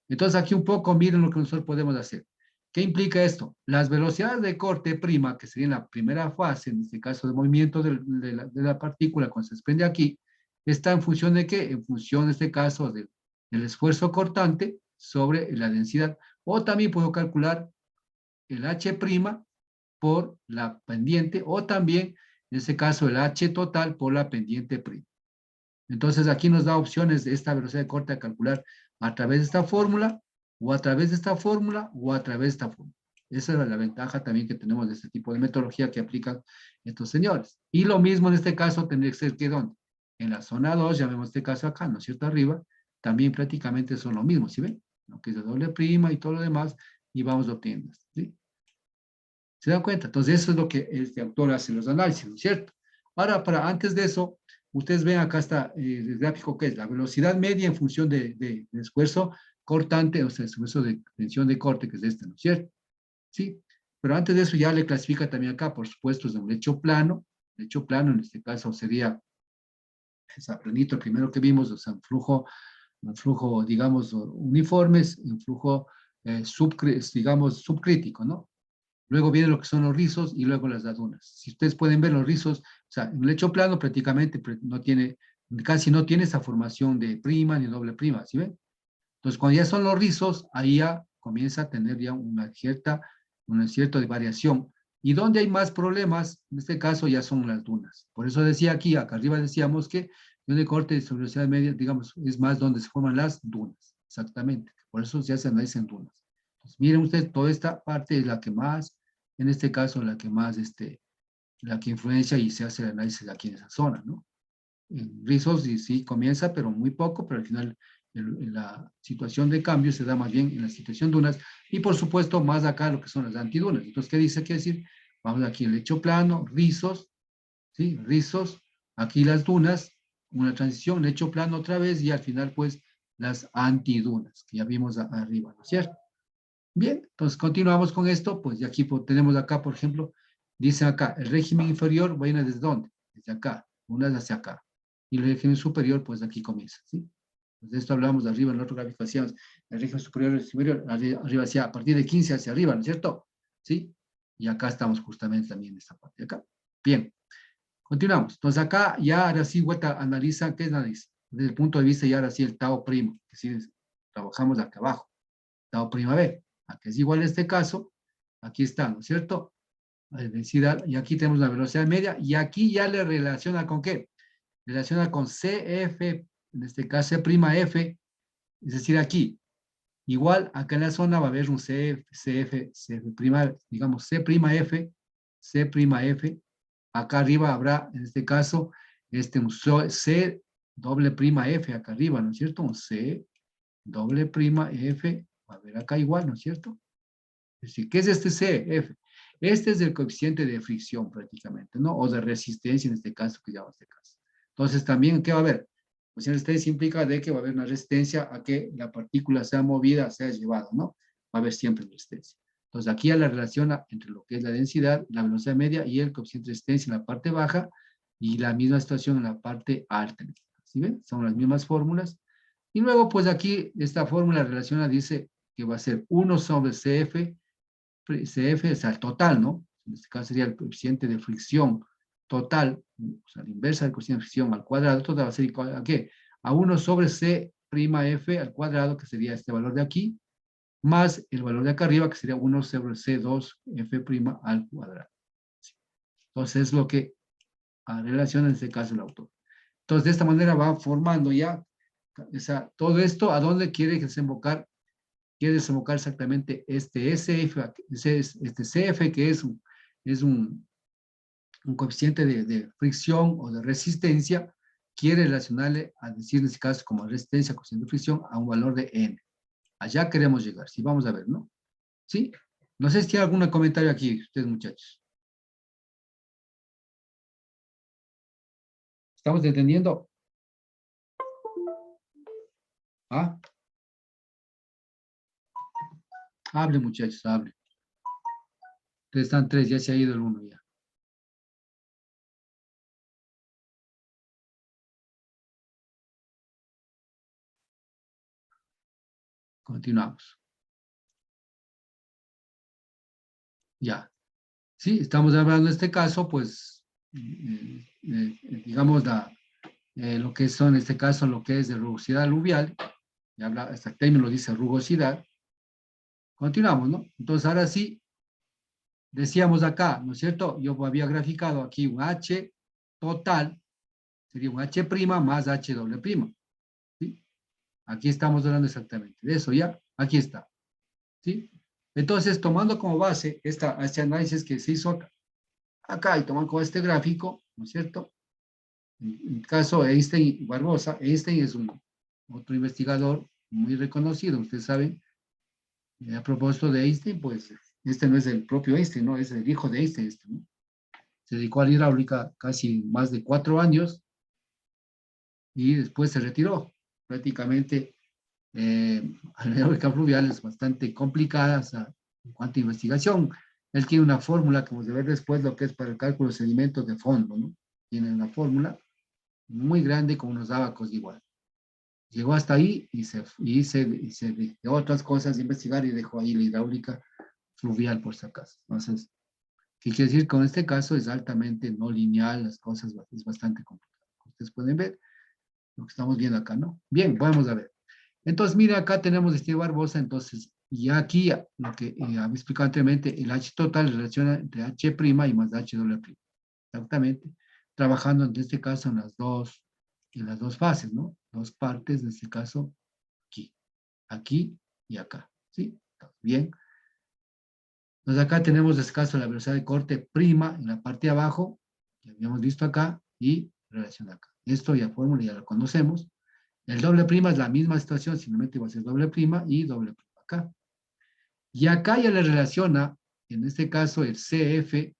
Speaker 1: Entonces aquí un poco miren lo que nosotros podemos hacer. ¿Qué implica esto? Las velocidades de corte prima, que sería en la primera fase, en este caso de movimiento de la partícula cuando se desprende aquí, está en función de qué? En función, en este caso, del esfuerzo cortante sobre la densidad. O también puedo calcular el H' por la pendiente, o también, en este caso, el H total por la pendiente prima. Entonces, aquí nos da opciones de esta velocidad de corte a calcular a través de esta fórmula, o a través de esta fórmula, o a través de esta fórmula. Esa es la ventaja también que tenemos de este tipo de metodología que aplican estos señores. Y lo mismo en este caso tendría que ser que ¿dónde? En la zona 2, llamemos este caso acá, ¿no es cierto? Arriba, también prácticamente son lo mismo, ¿sí ven? Lo que es de doble prima y todo lo demás, y vamos obteniendo, ¿sí? ¿Se dan cuenta? Entonces, eso es lo que este autor hace los análisis, ¿no es cierto? Ahora, antes de eso, ustedes ven acá está el gráfico que es la velocidad media en función de esfuerzo cortante, o sea, esfuerzo de tensión de corte, que es este, ¿no es cierto? Sí, pero antes de eso ya le clasifica también acá, por supuesto, es de un lecho plano. Lecho plano en este caso sería esa planito, el primero que vimos, o sea, un flujo, digamos, uniformes, un flujo, digamos, subcrítico, ¿no? Luego vienen lo que son los rizos y luego las ladunas. Si ustedes pueden ver los rizos, o sea, en el lecho plano prácticamente no tiene, casi no tiene esa formación de prima ni doble prima, ¿sí ven? Entonces, cuando ya son los rizos, ahí ya comienza a tener ya una cierta variación. Y donde hay más problemas, en este caso ya son las dunas. Por eso decía aquí, acá arriba decíamos que donde corte sobre velocidad media, digamos, es más donde se forman las dunas. Exactamente. Por eso ya se analizan dunas. Entonces, miren ustedes, toda esta parte es la que más, en este caso, la que más, la que influencia y se hace el análisis aquí en esa zona, ¿no? En rizos sí comienza, pero muy poco, pero al final la situación de cambio se da más bien en la situación dunas y por supuesto más acá lo que son las antidunas. Entonces, ¿qué dice? Quiere decir, vamos aquí el lecho plano, rizos, ¿sí? Rizos, aquí las dunas, una transición, lecho plano otra vez y al final pues las antidunas, que ya vimos arriba, ¿no es cierto? Bien, entonces continuamos con esto, pues y aquí tenemos acá, por ejemplo, dice acá, el régimen inferior viene desde dónde? Desde acá, unas hacia acá. Y el régimen superior, pues aquí comienza, ¿sí? Pues de esto hablamos de arriba, en el otro gráfico hacíamos el régimen superior y el superior, arriba hacia, a partir de 15 hacia arriba, ¿no es cierto? ¿Sí? Y acá estamos justamente también en esta parte de acá. Bien, continuamos. Entonces acá ya ahora sí vuelta analiza, ¿qué es analiza? Desde el punto de vista ya ahora sí el Tao primo, que sí trabajamos acá abajo. Tao prima B, aquí es igual a este caso, aquí está, ¿no es cierto? La densidad, y aquí tenemos la velocidad media, y aquí ya le relaciona con qué? Relaciona con CF, en este caso C prima F, es decir, aquí, igual acá en la zona va a haber un CF prima, digamos C prima F, C prima F, acá arriba habrá, en este caso, un C doble prima F acá arriba, ¿no es cierto? Un C doble prima F, va a haber acá igual, ¿no es cierto? Es decir, ¿qué es este CF? Este es el coeficiente de fricción prácticamente, ¿no? O de resistencia en este caso, que llama este caso. Entonces también, ¿qué va a haber? Pues en resistencia implica de que va a haber una resistencia a que la partícula sea movida, sea llevada, ¿no? Va a haber siempre resistencia. Entonces aquí ya la relaciona entre lo que es la densidad, la velocidad media y el coeficiente de resistencia en la parte baja y la misma situación en la parte alta. ¿Sí ven? Son las mismas fórmulas. Y luego, pues aquí, esta fórmula relaciona, dice que va a ser 1 sobre CF CF es el total, ¿no? En este caso sería el coeficiente de fricción total, o sea, la inversa del coeficiente de fricción al cuadrado, total va a ser igual a ¿qué? A 1 sobre C' F al cuadrado, que sería este valor de aquí, más el valor de acá arriba, que sería 1 sobre C2 F' al cuadrado. Entonces es lo que relaciona en este caso el autor. Entonces de esta manera va formando ya todo esto. ¿A dónde quiere desembocar? Quiere desembocar exactamente este SF, este CF, que es un coeficiente de fricción o de resistencia, quiere relacionarle, a decir en este caso como resistencia, coeficiente de fricción, a un valor de N. Allá queremos llegar. Sí, vamos a ver, ¿no? ¿Sí? No sé si hay algún comentario aquí, ustedes muchachos. ¿Estamos entendiendo? ¿Ah? Hable, muchachos, hable. Ustedes están tres, ya se ha ido el uno ya. Continuamos. Ya. Sí, estamos hablando en este caso, pues, digamos, lo que son en este caso, lo que es de rugosidad aluvial. Ya habla, este término dice rugosidad. Continuamos, ¿no? Entonces, ahora sí, decíamos acá, ¿no es cierto? Yo había graficado aquí un H total, sería un H' más H doble prima. ¿Sí? Aquí estamos hablando exactamente de eso, ¿ya? Aquí está. ¿Sí? Entonces, tomando como base este análisis que se hizo acá y tomando como este gráfico, ¿no es cierto? En el caso de Einstein y Barbosa, Einstein es otro investigador muy reconocido, ustedes saben. A propósito de Einstein, pues este no es el propio Einstein, ¿no? Es el hijo de Einstein, ¿no? Se dedicó a la hidráulica casi más de 4 años y después se retiró. Prácticamente la hidráulica fluvial es bastante complicada, o sea, en cuanto a investigación. Él tiene una fórmula que vamos a ver después lo que es para el cálculo de sedimentos de fondo, ¿no? Tiene una fórmula muy grande con unos abacos igual. Llegó hasta ahí y se de otras cosas de investigar y dejó ahí la hidráulica fluvial por si acaso. Entonces, ¿qué quiere decir? Con este caso es altamente no lineal, las cosas es bastante complicado. Ustedes pueden ver lo que estamos viendo acá, ¿no? Bien, vamos a ver. Entonces, mira, acá tenemos este Barbosa, entonces, y aquí lo que había explicado anteriormente, el H total relaciona entre H' y más H doble prima. Exactamente. Trabajando en este caso en las dos fases, ¿no? Dos partes, en este caso, aquí y acá. ¿Sí? Bien. Entonces acá tenemos en este caso la velocidad de corte prima en la parte de abajo, que habíamos visto acá, y relación acá. Esto ya fórmula, ya lo conocemos. El doble prima es la misma situación, simplemente va a ser doble prima y doble prima acá. Y acá ya le relaciona, en este caso, el CF.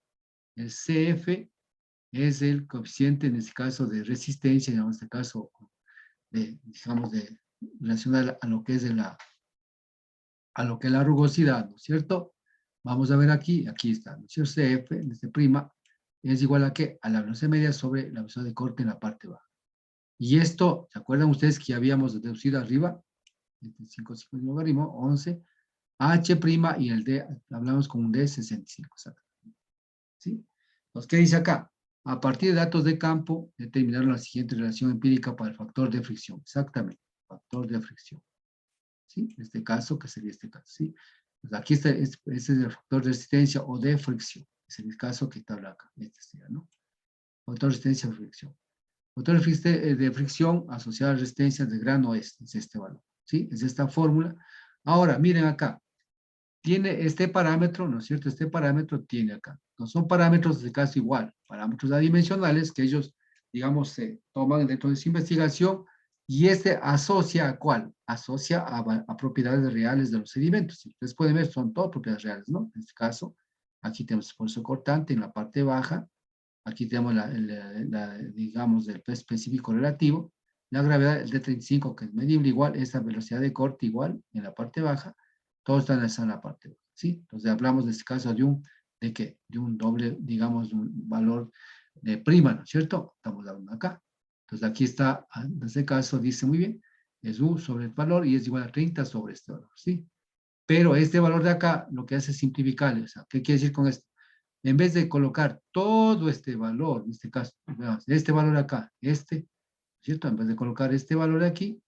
Speaker 1: El CF es el coeficiente, en este caso, de resistencia, en este caso, digamos, de relacionar a lo que es a lo que es la rugosidad, ¿no es cierto? Vamos a ver aquí está, ¿no es cierto? CF, en este prima, es igual a ¿qué? A la velocidad media sobre la velocidad de corte en la parte baja. Y esto, ¿se acuerdan ustedes que habíamos deducido arriba? 5 logaritmo, 11, H' y el D, hablamos con un D 65, exactamente. ¿Sí? Entonces, ¿qué dice acá? A partir de datos de campo, determinaron la siguiente relación empírica para el factor de fricción. Exactamente, factor de fricción. ¿Sí? En este caso, que sería este caso, ¿sí? Pues aquí está, este es el factor de resistencia o de fricción. Es el caso que está acá, este sería, ¿no? Factor de resistencia o fricción. Factor de fricción asociado a resistencias de grano es este valor, ¿sí? Es esta fórmula. Ahora, miren acá, tiene este parámetro, ¿no es cierto? Este parámetro tiene acá. No son parámetros de caso igual, parámetros adimensionales que ellos, digamos, se toman dentro de su investigación y este asocia a ¿cuál? Asocia a propiedades reales de los sedimentos. Si ustedes pueden ver, son todas propiedades reales, ¿no? En este caso, aquí tenemos esfuerzo cortante en la parte baja, aquí tenemos digamos, el peso específico relativo, la gravedad del D35 que es medible igual, esta velocidad de corte igual en la parte baja, todos están en la parte baja, ¿sí? Entonces hablamos en este caso ¿de qué? De un doble, digamos, de un valor de prima, ¿no es cierto? Estamos hablando acá. Entonces aquí está, en este caso dice muy bien, es U sobre el valor y es igual a 30 sobre este valor, ¿sí? Pero este valor de acá lo que hace es simplificarle. O sea, ¿qué quiere decir con esto? En vez de colocar todo este valor, en este caso, veamos, este valor acá, ¿cierto? En vez de colocar este valor de aquí,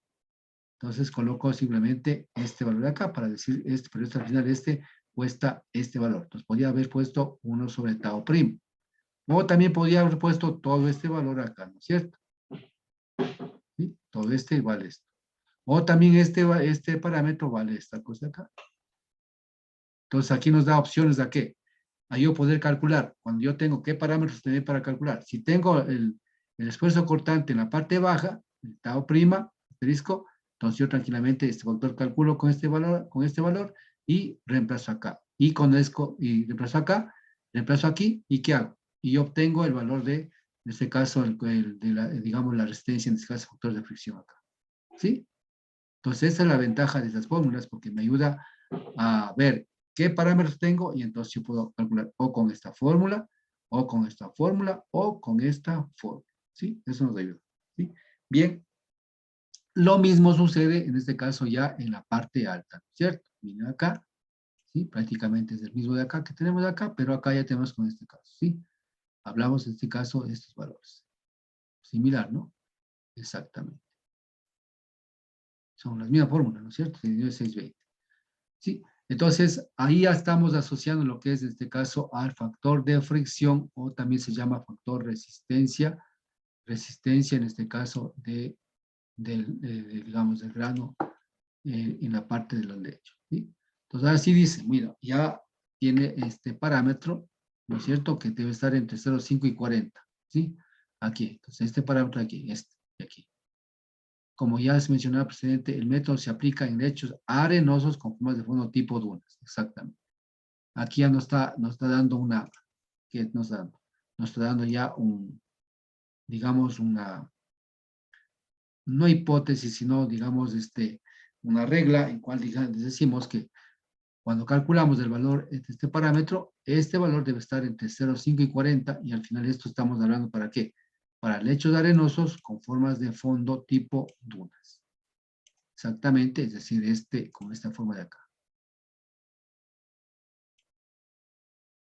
Speaker 1: entonces coloco simplemente este valor de acá para decir este, pero esto al final cuesta este valor. Entonces podría haber puesto 1 sobre tau primo. O también podría haber puesto todo este valor acá, ¿no es cierto? ¿Sí? Todo este vale esto. O también este parámetro vale esta cosa acá. Entonces aquí nos da opciones de qué. A yo poder calcular, cuando yo tengo qué parámetros tener para calcular. Si tengo el esfuerzo cortante en la parte baja, el tau prima, asterisco, entonces yo tranquilamente este factor calculo con este valor y reemplazo acá. Y con esto, y reemplazo acá, reemplazo aquí, ¿y qué hago? Y yo obtengo el valor en este caso, digamos, la resistencia, en este caso, factor de fricción acá. ¿Sí? Entonces, esa es la ventaja de estas fórmulas, porque me ayuda a ver qué parámetros tengo y entonces yo puedo calcular o con esta fórmula, o con esta fórmula, o con esta fórmula. ¿Sí? Eso nos ayuda. ¿Sí? Bien. Lo mismo sucede en este caso ya en la parte alta, ¿cierto? Miren acá, ¿sí? Prácticamente es el mismo de acá que tenemos de acá, pero acá ya tenemos con este caso, ¿sí? Hablamos en este caso de estos valores. Similar, ¿no? Exactamente. Son las mismas fórmulas, ¿no es cierto? 620. ¿Sí? Entonces, ahí ya estamos asociando lo que es, en este caso, al factor de fricción, o también se llama factor resistencia en este caso, digamos, del grano en la parte de los lechos. ¿Sí? Entonces, ahora sí dice, mira, ya tiene este parámetro, ¿no es cierto?, que debe estar entre 0,5 y 40, ¿sí? Aquí, entonces este parámetro aquí, y aquí. Como ya se mencionaba precedente, el método se aplica en lechos arenosos con formas de fondo tipo dunas, exactamente. Aquí ya nos está dando ¿qué nos está dando? Nos está dando ya digamos, no hipótesis, sino, digamos, una regla en cual decimos que cuando calculamos el valor de este parámetro, este valor debe estar entre 0,5 y 40, y al final esto estamos hablando ¿para qué? Para lechos arenosos con formas de fondo tipo dunas. Exactamente, es decir, con esta forma de acá.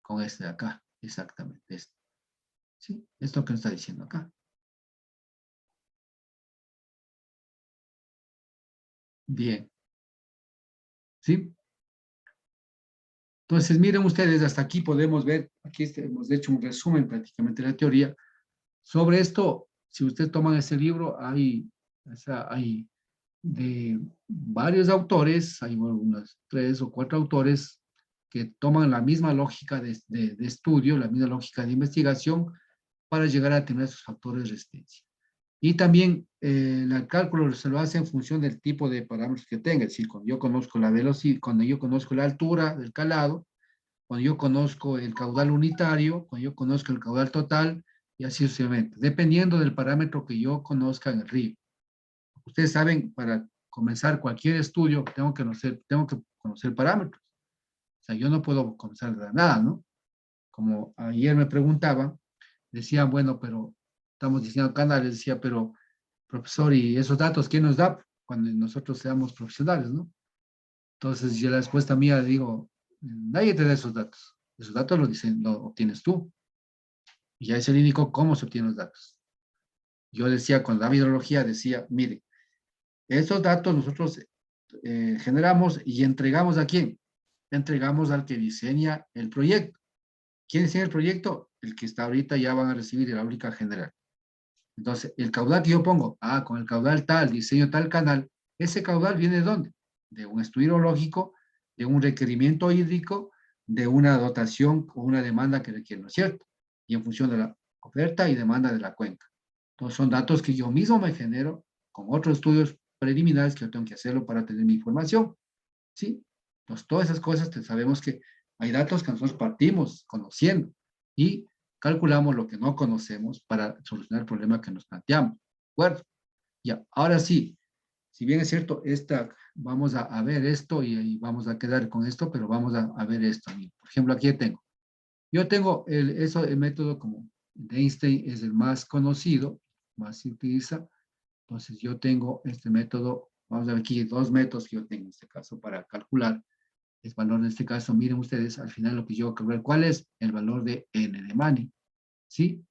Speaker 1: Con este de acá, exactamente, esto. ¿Sí? Esto que nos está diciendo acá. Bien. ¿Sí? Entonces, miren ustedes, hasta aquí podemos ver, aquí hemos hecho un resumen prácticamente de la teoría. Sobre esto, si ustedes toman ese libro, hay de varios autores, hay unos 3 o 4 autores que toman la misma lógica de estudio, la misma lógica de investigación para llegar a tener esos factores de resistencia. Y también el cálculo se lo hace en función del tipo de parámetros que tenga, es decir, cuando yo conozco la velocidad, cuando yo conozco la altura del calado, cuando yo conozco el caudal unitario, cuando yo conozco el caudal total, y así sucesivamente, dependiendo del parámetro que yo conozca en el río. Ustedes saben, para comenzar cualquier estudio, tengo que conocer parámetros. O sea, yo no puedo comenzar de nada, ¿no? Como ayer me preguntaban, decían, bueno, pero estamos diciendo canales, decía, pero profesor, ¿y esos datos quién nos da cuando nosotros seamos profesionales, no? Entonces, yo la respuesta mía digo, nadie te da esos datos. Esos datos lo obtienes tú. Y ya es el único cómo se obtienen los datos. Yo decía, con la hidrología, decía, mire, estos datos nosotros generamos y entregamos ¿a quién? Entregamos al que diseña el proyecto. ¿Quién diseña el proyecto? El que está ahorita ya van a recibir la áulica general. Entonces, el caudal que yo pongo, con el caudal tal, diseño tal canal, ese caudal viene de dónde? De un estudio hidrológico, de un requerimiento hídrico, de una dotación o una demanda que requiere, ¿no es cierto? Y en función de la oferta y demanda de la cuenca. Entonces, son datos que yo mismo me genero con otros estudios preliminares que yo tengo que hacerlo para tener mi información, ¿sí? Entonces, todas esas cosas sabemos que hay datos que nosotros partimos conociendo y calculamos lo que no conocemos para solucionar el problema que nos planteamos. ¿De acuerdo? Ya, ahora sí, si bien es cierto, vamos a ver esto y vamos a quedar con esto, pero vamos a ver esto. Por ejemplo, aquí tengo. Yo tengo el método como de Einstein es el más conocido, más se utiliza. Entonces yo tengo este método, vamos a ver aquí 2 métodos que yo tengo en este caso para calcular el valor en este caso, miren ustedes, al final lo que yo voy a calcular, ¿cuál es el valor de n de money? ¿Sí?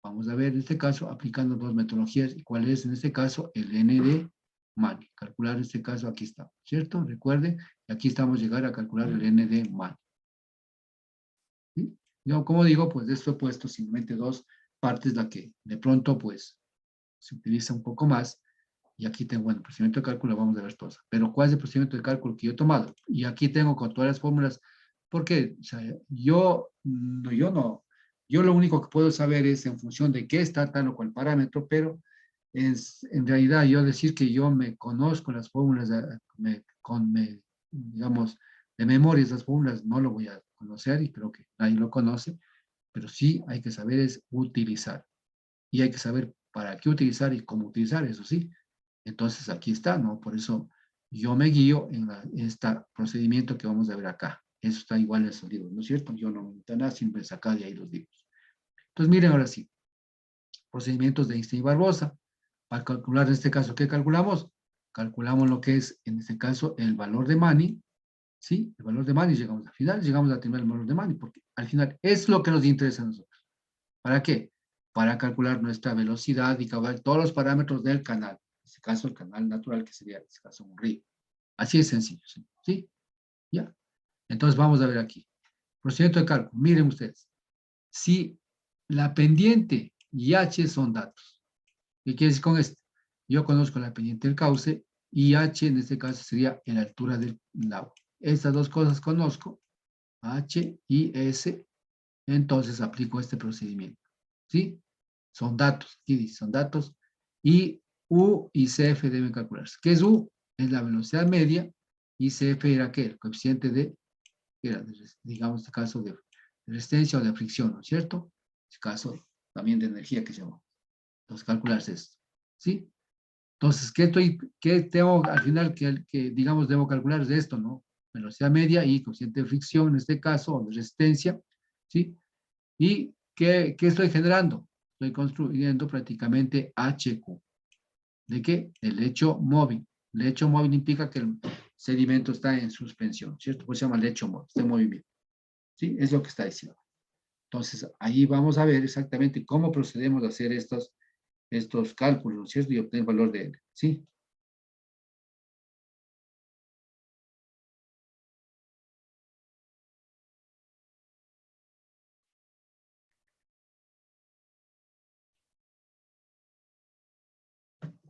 Speaker 1: Vamos a ver en este caso, aplicando dos metodologías, y cuál es en este caso el n de money. Calcular en este caso, aquí está, ¿cierto? Recuerden, aquí estamos llegar a calcular el n de money. ¿Sí? Yo, como digo, pues de esto he puesto simplemente dos partes, la que de pronto, pues, se utiliza un poco más. Y aquí tengo, bueno, procedimiento de cálculo, vamos a ver todas. Pero ¿cuál es el procedimiento de cálculo que yo he tomado? Y aquí tengo con todas las fórmulas, porque o sea, yo lo único que puedo saber es en función de qué está tal o cual parámetro, pero es en realidad yo decir que yo me conozco las fórmulas, digamos, de memoria esas fórmulas, no lo voy a conocer y creo que nadie lo conoce, pero sí hay que saber es utilizar. Y hay que saber para qué utilizar y cómo utilizar, eso sí. Entonces aquí está, ¿no? Por eso yo me guío en este procedimiento que vamos a ver acá. Eso está igual en esos libros, ¿no es cierto? Yo no me meto nada, siempre sacar de ahí los libros. Entonces miren ahora sí, procedimientos de Einstein y Barbosa. Para calcular en este caso, ¿qué calculamos? Calculamos lo que es, en este caso, el valor de Manning, ¿sí? El valor de Manning, llegamos al final, llegamos a tener el valor de Manning, porque al final es lo que nos interesa a nosotros. ¿Para qué? Para calcular nuestra velocidad y calcular todos los parámetros del canal. En este caso, el canal natural, que sería, en este caso, un río. Así es sencillo, ¿sí? ¿Ya? Entonces, vamos a ver aquí. Procedimiento de cálculo. Miren ustedes. Si la pendiente y H son datos. ¿Qué quiere decir con esto? Yo conozco la pendiente del cauce y H, en este caso, sería la altura del lago. Estas dos cosas conozco, H y S, entonces aplico este procedimiento. ¿Sí? Son datos, aquí dice, son datos, y U y CF deben calcularse. ¿Qué es U? Es la velocidad media, y CF era ¿qué? El coeficiente era, digamos, este caso de resistencia o de fricción, ¿no es cierto? En este caso también de energía que se llama. Entonces, calcularse esto, ¿sí? Entonces, ¿qué tengo al final que, digamos, debo calcular de esto, ¿no? Velocidad media y coeficiente de fricción, en este caso, o de resistencia, ¿sí? ¿Y qué estoy generando? Estoy construyendo prácticamente HQ. ¿De qué? El lecho móvil. Lecho móvil implica que el sedimento está en suspensión, ¿cierto? Pues se llama lecho móvil, está en movimiento. ¿Sí? Es lo que está diciendo. Entonces, ahí vamos a ver exactamente cómo procedemos a hacer estos cálculos, ¿cierto? Y obtener valor de L. ¿Sí?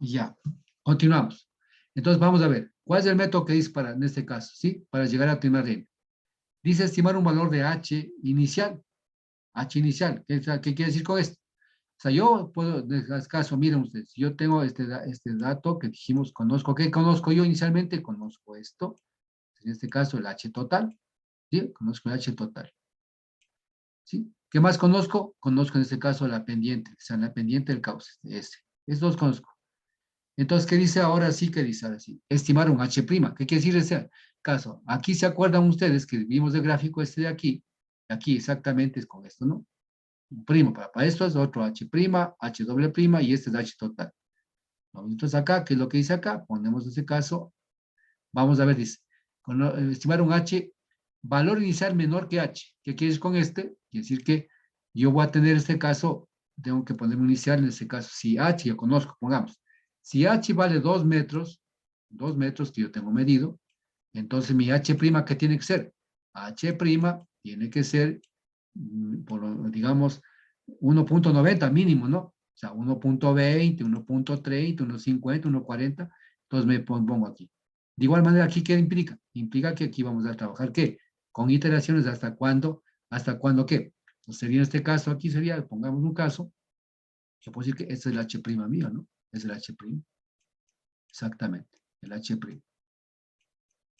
Speaker 1: Y ya. Continuamos. Entonces, vamos a ver. ¿Cuál es el método que dice en este caso? ¿Sí? Para llegar a obtener N. Dice estimar un valor de H inicial. H inicial. ¿Qué quiere decir con esto? O sea, yo puedo, en este caso, miren ustedes, yo tengo este dato que dijimos, conozco. ¿Qué conozco yo inicialmente? Conozco esto. En este caso, el H total. ¿Sí? Conozco el H total. ¿Sí? ¿Qué más conozco? Conozco en este caso la pendiente, o sea, la pendiente del cauce, este. Estos dos conozco. Entonces, ¿qué dice ahora sí? ¿Qué dice ahora sí? Estimar un H'. ¿Qué quiere decir ese caso? Aquí se acuerdan ustedes que vimos el gráfico este de aquí exactamente es con esto, ¿no? Un primo, para esto es otro H', H doble prima y este es H total. ¿No? Entonces acá, ¿qué es lo que dice acá? Ponemos ese caso, vamos a ver, dice, estimar un H, valor inicial menor que H. ¿Qué quiere decir con este? Quiere decir que yo voy a tener este caso, tengo que poner un inicial en este caso. Si H, yo conozco, pongamos, si H vale 2 metros que yo tengo medido, entonces mi H', ¿qué tiene que ser? H' tiene que ser, digamos, 1.90 mínimo, ¿no? O sea, 1.20, 1.30, 1.50, 1.40. Entonces me pongo aquí. De igual manera, ¿aquí qué implica? Implica que aquí vamos a trabajar, ¿qué? Con iteraciones, ¿hasta cuándo qué? Entonces sería en este caso, aquí sería, pongamos un caso, yo puedo decir que este es el H' mío, ¿no? Es el H'. Exactamente, el H'.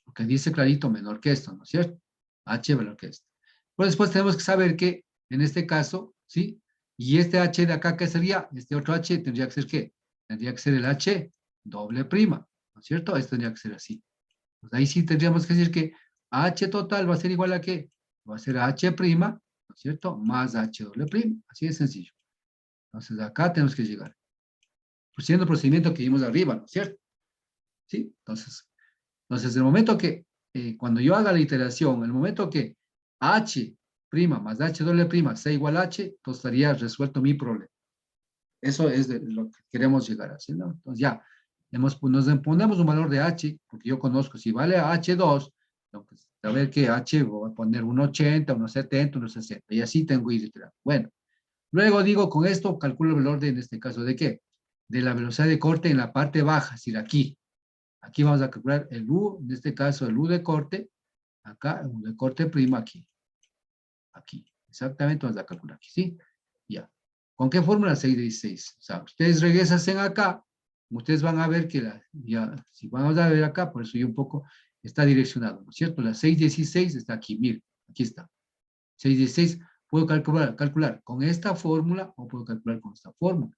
Speaker 1: Porque dice clarito menor que esto, ¿no es cierto? H menor que esto. Pues después tenemos que saber que, en este caso, ¿sí? Y este H de acá, ¿qué sería? Este otro H tendría que ser ¿qué? Tendría que ser el H doble prima, ¿no es cierto? Esto tendría que ser así. Pues ahí sí tendríamos que decir que H total va a ser igual a ¿qué? Va a ser H', ¿no es cierto? Más H doble prima. Así de sencillo. Entonces acá tenemos que llegar. Pues siendo el procedimiento que vimos arriba, ¿no es cierto? ¿Sí? Entonces, el momento que cuando yo haga la iteración, el momento que H' más H doble prima sea igual a H, entonces estaría resuelto mi problema. Eso es de lo que queremos llegar a hacer, ¿no? Entonces ya, nos ponemos un valor de H, porque yo conozco, si vale H2, pues, a ver que H, voy a poner 1,80, 1,70, 1,60, y así tengo que ir iterando. Bueno, luego digo, con esto calculo el valor de, en este caso, ¿de qué? De la velocidad de corte en la parte baja, es decir, aquí. Aquí vamos a calcular el U, en este caso el U de corte, acá, U de corte prima aquí. Aquí, exactamente vamos a calcular aquí, ¿sí? Ya. ¿Con qué fórmula? 616. O sea, ustedes regresan acá, ustedes van a ver que ya, si vamos a ver acá, por eso yo un poco está direccionado, ¿no es cierto? La 616 está aquí, miren, aquí está. 616, puedo calcular con esta fórmula o puedo calcular con esta fórmula.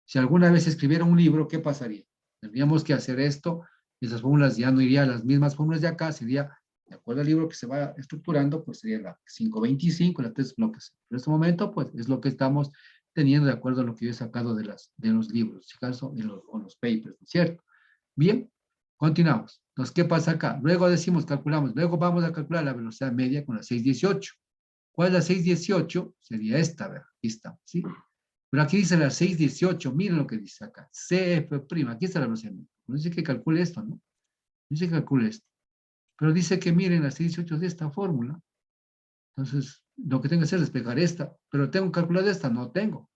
Speaker 1: Si alguna vez escribiera un libro, ¿qué pasaría? Tendríamos que hacer esto, esas fórmulas ya no irían las mismas fórmulas de acá, sería, de acuerdo al libro que se va estructurando, pues sería la 525, la 3 bloques. En este momento, pues es lo que estamos teniendo de acuerdo a lo que yo he sacado de los libros, si acaso, o los papers, ¿no es cierto? Bien, continuamos. Entonces, ¿qué pasa acá? Luego decimos, calculamos, luego vamos a calcular la velocidad media con la 618. ¿Cuál es la 618? Sería esta, ¿verdad? Aquí está, ¿sí? Pero aquí dice la 618, miren lo que dice acá, CF', aquí está la velocidad media. No dice que calcule esto, ¿no? Dice que calcule esto. Pero dice que miren la 618 de esta fórmula. Entonces, lo que tengo que hacer es despejar esta. Pero tengo que calcular esta, no tengo.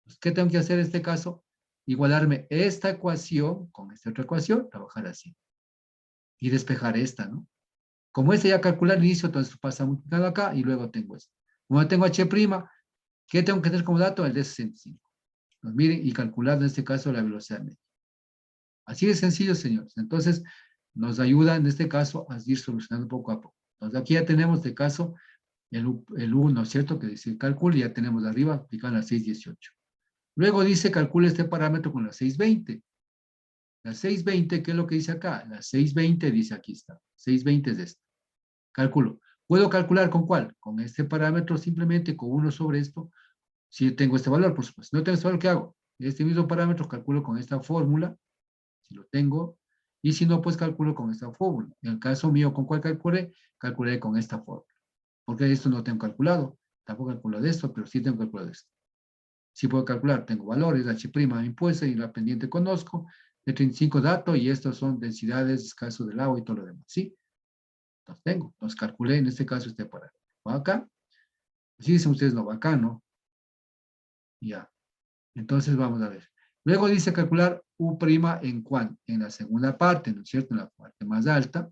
Speaker 1: Entonces, ¿qué tengo que hacer en este caso? Igualarme esta ecuación con esta otra ecuación, trabajar así. Y despejar esta, ¿no? Como esta ya calcula al inicio, entonces pasa multiplicando acá y luego tengo esto. Como tengo H', ¿qué tengo que tener como dato? El de 65. Pues miren, y calcular en este caso la velocidad media. Así de sencillo, señores. Entonces, nos ayuda en este caso a ir solucionando poco a poco. Entonces, aquí ya tenemos de caso el U, ¿no es cierto? Que dice cálculo, y ya tenemos de arriba aplicando la 618. Luego dice calcula este parámetro con la 620. La 620, ¿qué es lo que dice acá? La 620 dice aquí está. 620 es esto. Cálculo. ¿Puedo calcular con cuál? Con este parámetro, simplemente con 1 sobre esto. Si tengo este valor, por supuesto. Si no tengo este valor, ¿qué hago? Este mismo parámetro calculo con esta fórmula, si lo tengo, y si no, pues calculo con esta fórmula. En el caso mío, ¿con cuál calculé? Calculé con esta fórmula. Porque esto no tengo calculado. Tampoco calculo de esto, pero sí tengo calculado de esto. Sí puedo calcular, tengo valores, H' impuesta y la pendiente conozco, de 35 datos, y estos son densidades, escaso del agua y todo lo demás, ¿sí? Entonces tengo, entonces calculé en este caso este parámetro. ¿Va acá? Así dicen ustedes, no va acá, ¿no? Ya. Entonces vamos a ver. Luego dice calcular U' en cuánto, en la segunda parte, ¿no es cierto? En la parte más alta.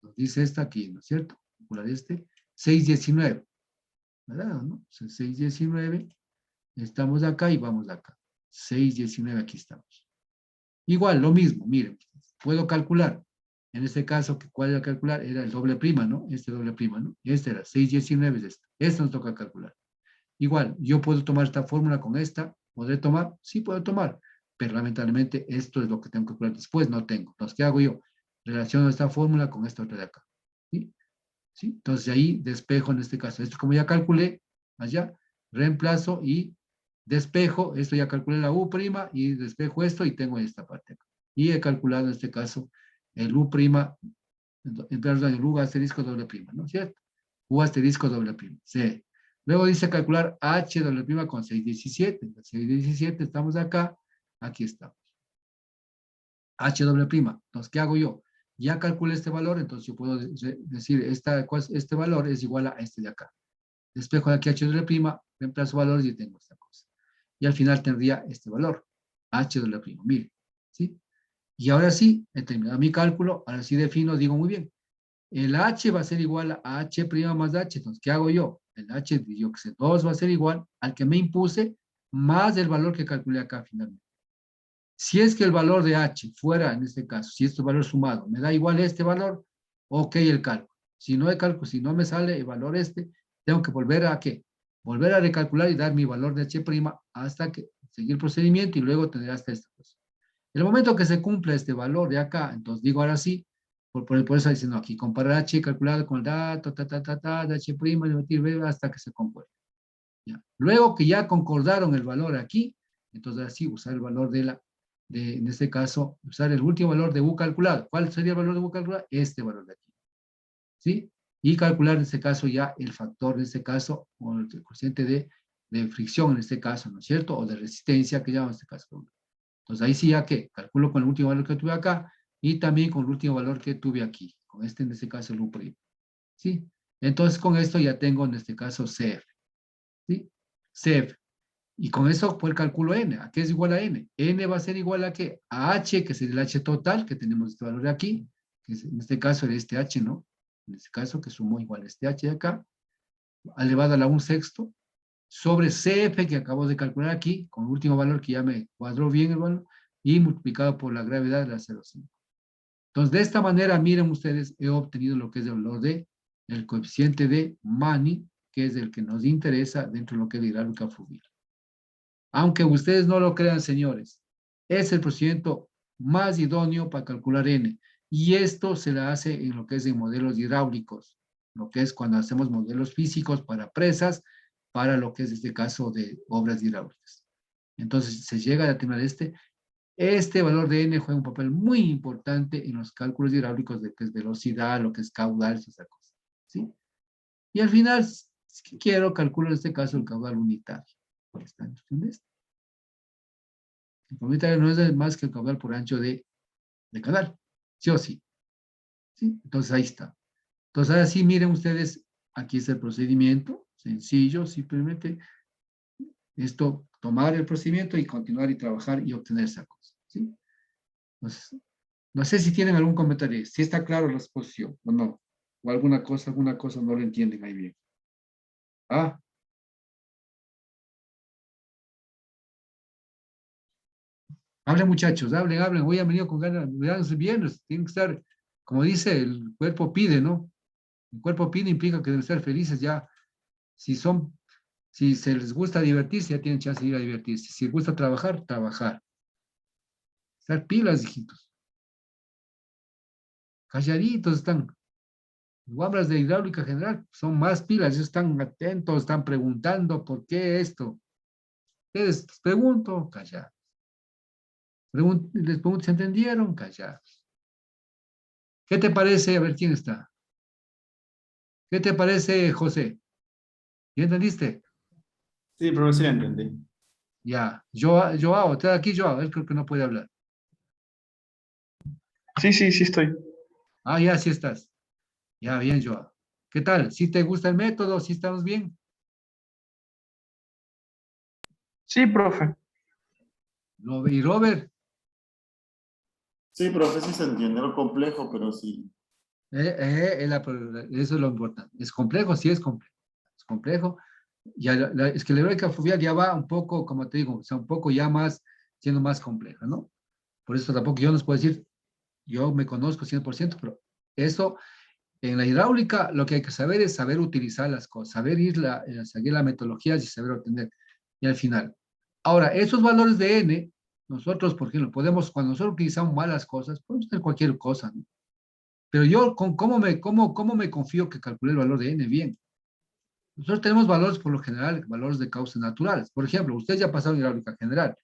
Speaker 1: Nos dice esta aquí, ¿no es cierto? Calcular este. 619. ¿Verdad? ¿No? 619. Estamos acá y vamos acá. 619, aquí estamos. Igual, lo mismo, miren. Puedo calcular. En este caso, ¿cuál era calcular? Era el doble prima, ¿no? Este doble prima, ¿no? Este era 619 es este. Esto nos toca calcular. Igual, yo puedo tomar esta fórmula con esta. ¿Podré tomar? Sí, puedo tomar. Pero lamentablemente esto es lo que tengo que calcular después. No tengo. Entonces, ¿qué hago yo? Relaciono esta fórmula con esta otra de acá. ¿Sí? ¿Sí? Entonces, ahí despejo en este caso. Esto como ya calculé, allá, reemplazo y despejo. Esto ya calculé la U' y despejo esto y tengo esta parte acá. Y he calculado en este caso el U', perdón, el U asterisco doble prima, ¿no es cierto? U asterisco doble prima. Sí. Luego dice calcular H doble prima con 617. 617, estamos acá, aquí estamos. H doble prima. Entonces, ¿qué hago yo? Ya calculé este valor, entonces yo puedo decir, este valor es igual a este de acá. Despejo de aquí H doble prima, reemplazo valores y tengo esta cosa. Y al final tendría este valor, H doble prima, mire, ¿sí? Y ahora sí, he terminado mi cálculo, ahora sí defino, digo muy bien, el H va a ser igual a H' más H. Entonces, ¿qué hago yo? El H, yo que sé, 2 va a ser igual al que me impuse más el valor que calculé acá finalmente. Si es que el valor de H fuera, en este caso, si este valor sumado me da igual este valor, ok el cálculo. Si no hay cálculo, si no me sale el valor tengo que volver a ¿qué? Volver a recalcular y dar mi valor de H' hasta que seguir el procedimiento y luego tener hasta esta cosa. En el momento que se cumpla este valor de acá, entonces digo ahora sí, por eso diciendo aquí, comparar H calculado con el dato, de H', hasta que se compruebe. ¿Ya? Luego que ya concordaron el valor aquí, entonces así usar el valor de la en este caso, usar el último valor de U calculado. ¿Cuál sería el valor de U calculado? Este valor de aquí. ¿Sí? Y calcular en este caso ya el factor, en este caso, o el coeficiente de fricción en este caso, ¿no es cierto? O de resistencia que llamamos en este caso. Entonces ahí sí ya que calculo con el último valor que tuve acá y también con el último valor que tuve aquí. Con este, en este caso, el U'. ¿Sí? Entonces con esto ya tengo en este caso CF. ¿Sí? CF. Y con eso pues calculo N. ¿A qué es igual a N? N va a ser igual a ¿qué? A H, que es el H total, que tenemos este valor de aquí, que es, en este caso era este H, ¿no? En este caso que sumo igual a este H de acá, elevado a la 1/6, sobre CF que acabo de calcular aquí, con el último valor que ya me cuadró bien el valor, y multiplicado por la gravedad de la 0,5. Entonces, de esta manera, miren ustedes, he obtenido lo que es el valor de el coeficiente de Manning, que es el que nos interesa dentro de lo que es la hidráulica fluvial. Aunque ustedes no lo crean, señores, es el procedimiento más idóneo para calcular N. Y esto se le hace en lo que es en modelos hidráulicos, lo que es cuando hacemos modelos físicos para presas, para lo que es este caso de obras hidráulicas. Entonces, se llega a determinar este valor de N juega un papel muy importante en los cálculos hidráulicos de que es velocidad, lo que es caudal, esa cosa. ¿Sí? Y al final, si quiero, calculo en este caso el caudal unitario. ¿Está en esto? El caudal unitario no es más que el caudal por ancho de canal. ¿Sí o sí? ¿Sí? Entonces ahí está. Entonces ahora sí, miren ustedes, aquí es el procedimiento, sencillo, simplemente esto, tomar el procedimiento y continuar y trabajar y obtener esa cosa. ¿Sí? Entonces, no sé si tienen algún comentario, si está claro la exposición o no, o alguna cosa no lo entienden ahí bien. Ah, hablen muchachos, hablen, hoy han venido con ganas, vean viernes, tienen que estar, como dice, el cuerpo pide, ¿no? El cuerpo pide implica que deben ser felices ya, si son, si se les gusta divertirse, ya tienen chance de ir a divertirse, si les gusta trabajar, trabajar. Estar pilas, hijitos, calladitos están. Guambras de hidráulica general son más pilas, ellos están atentos, están preguntando por qué esto. Ustedes les pregunto, callados. Les pregunto, ¿se entendieron? Callados. ¿Qué te parece? A ver quién está. ¿Qué te parece, José? ¿Ya entendiste?
Speaker 2: Sí, profesor, entendí.
Speaker 1: Ya. Joao, está aquí Joao, él creo que no puede hablar.
Speaker 3: Sí, sí, sí estoy.
Speaker 1: Ah, ya, sí estás. Ya, bien, Joao. ¿Qué tal? ¿Sí te gusta el método? ¿Sí estamos bien?
Speaker 3: Sí, profe.
Speaker 1: ¿Y Robert?
Speaker 4: Sí, profe, sí se entiende lo complejo, pero sí.
Speaker 1: Eso es lo importante. ¿Es complejo? Sí, es complejo. Es complejo. Ya, es que la hidráulica fluvial ya va un poco, como te digo, o sea, un poco ya más, siendo más compleja, ¿no? Por eso tampoco yo no les puedo decir, yo me conozco 100%, pero eso, en la hidráulica, lo que hay que saber es saber utilizar las cosas, saber seguir la metodología y saber obtener. Y al final. Ahora, esos valores de N, nosotros, por ejemplo, podemos, cuando nosotros utilizamos malas cosas, podemos tener cualquier cosa, ¿no? Pero yo, ¿cómo me confío que calculé el valor de N bien? Nosotros tenemos valores, por lo general, valores de causas naturales. Por ejemplo, usted ya ha pasado en hidráulica general.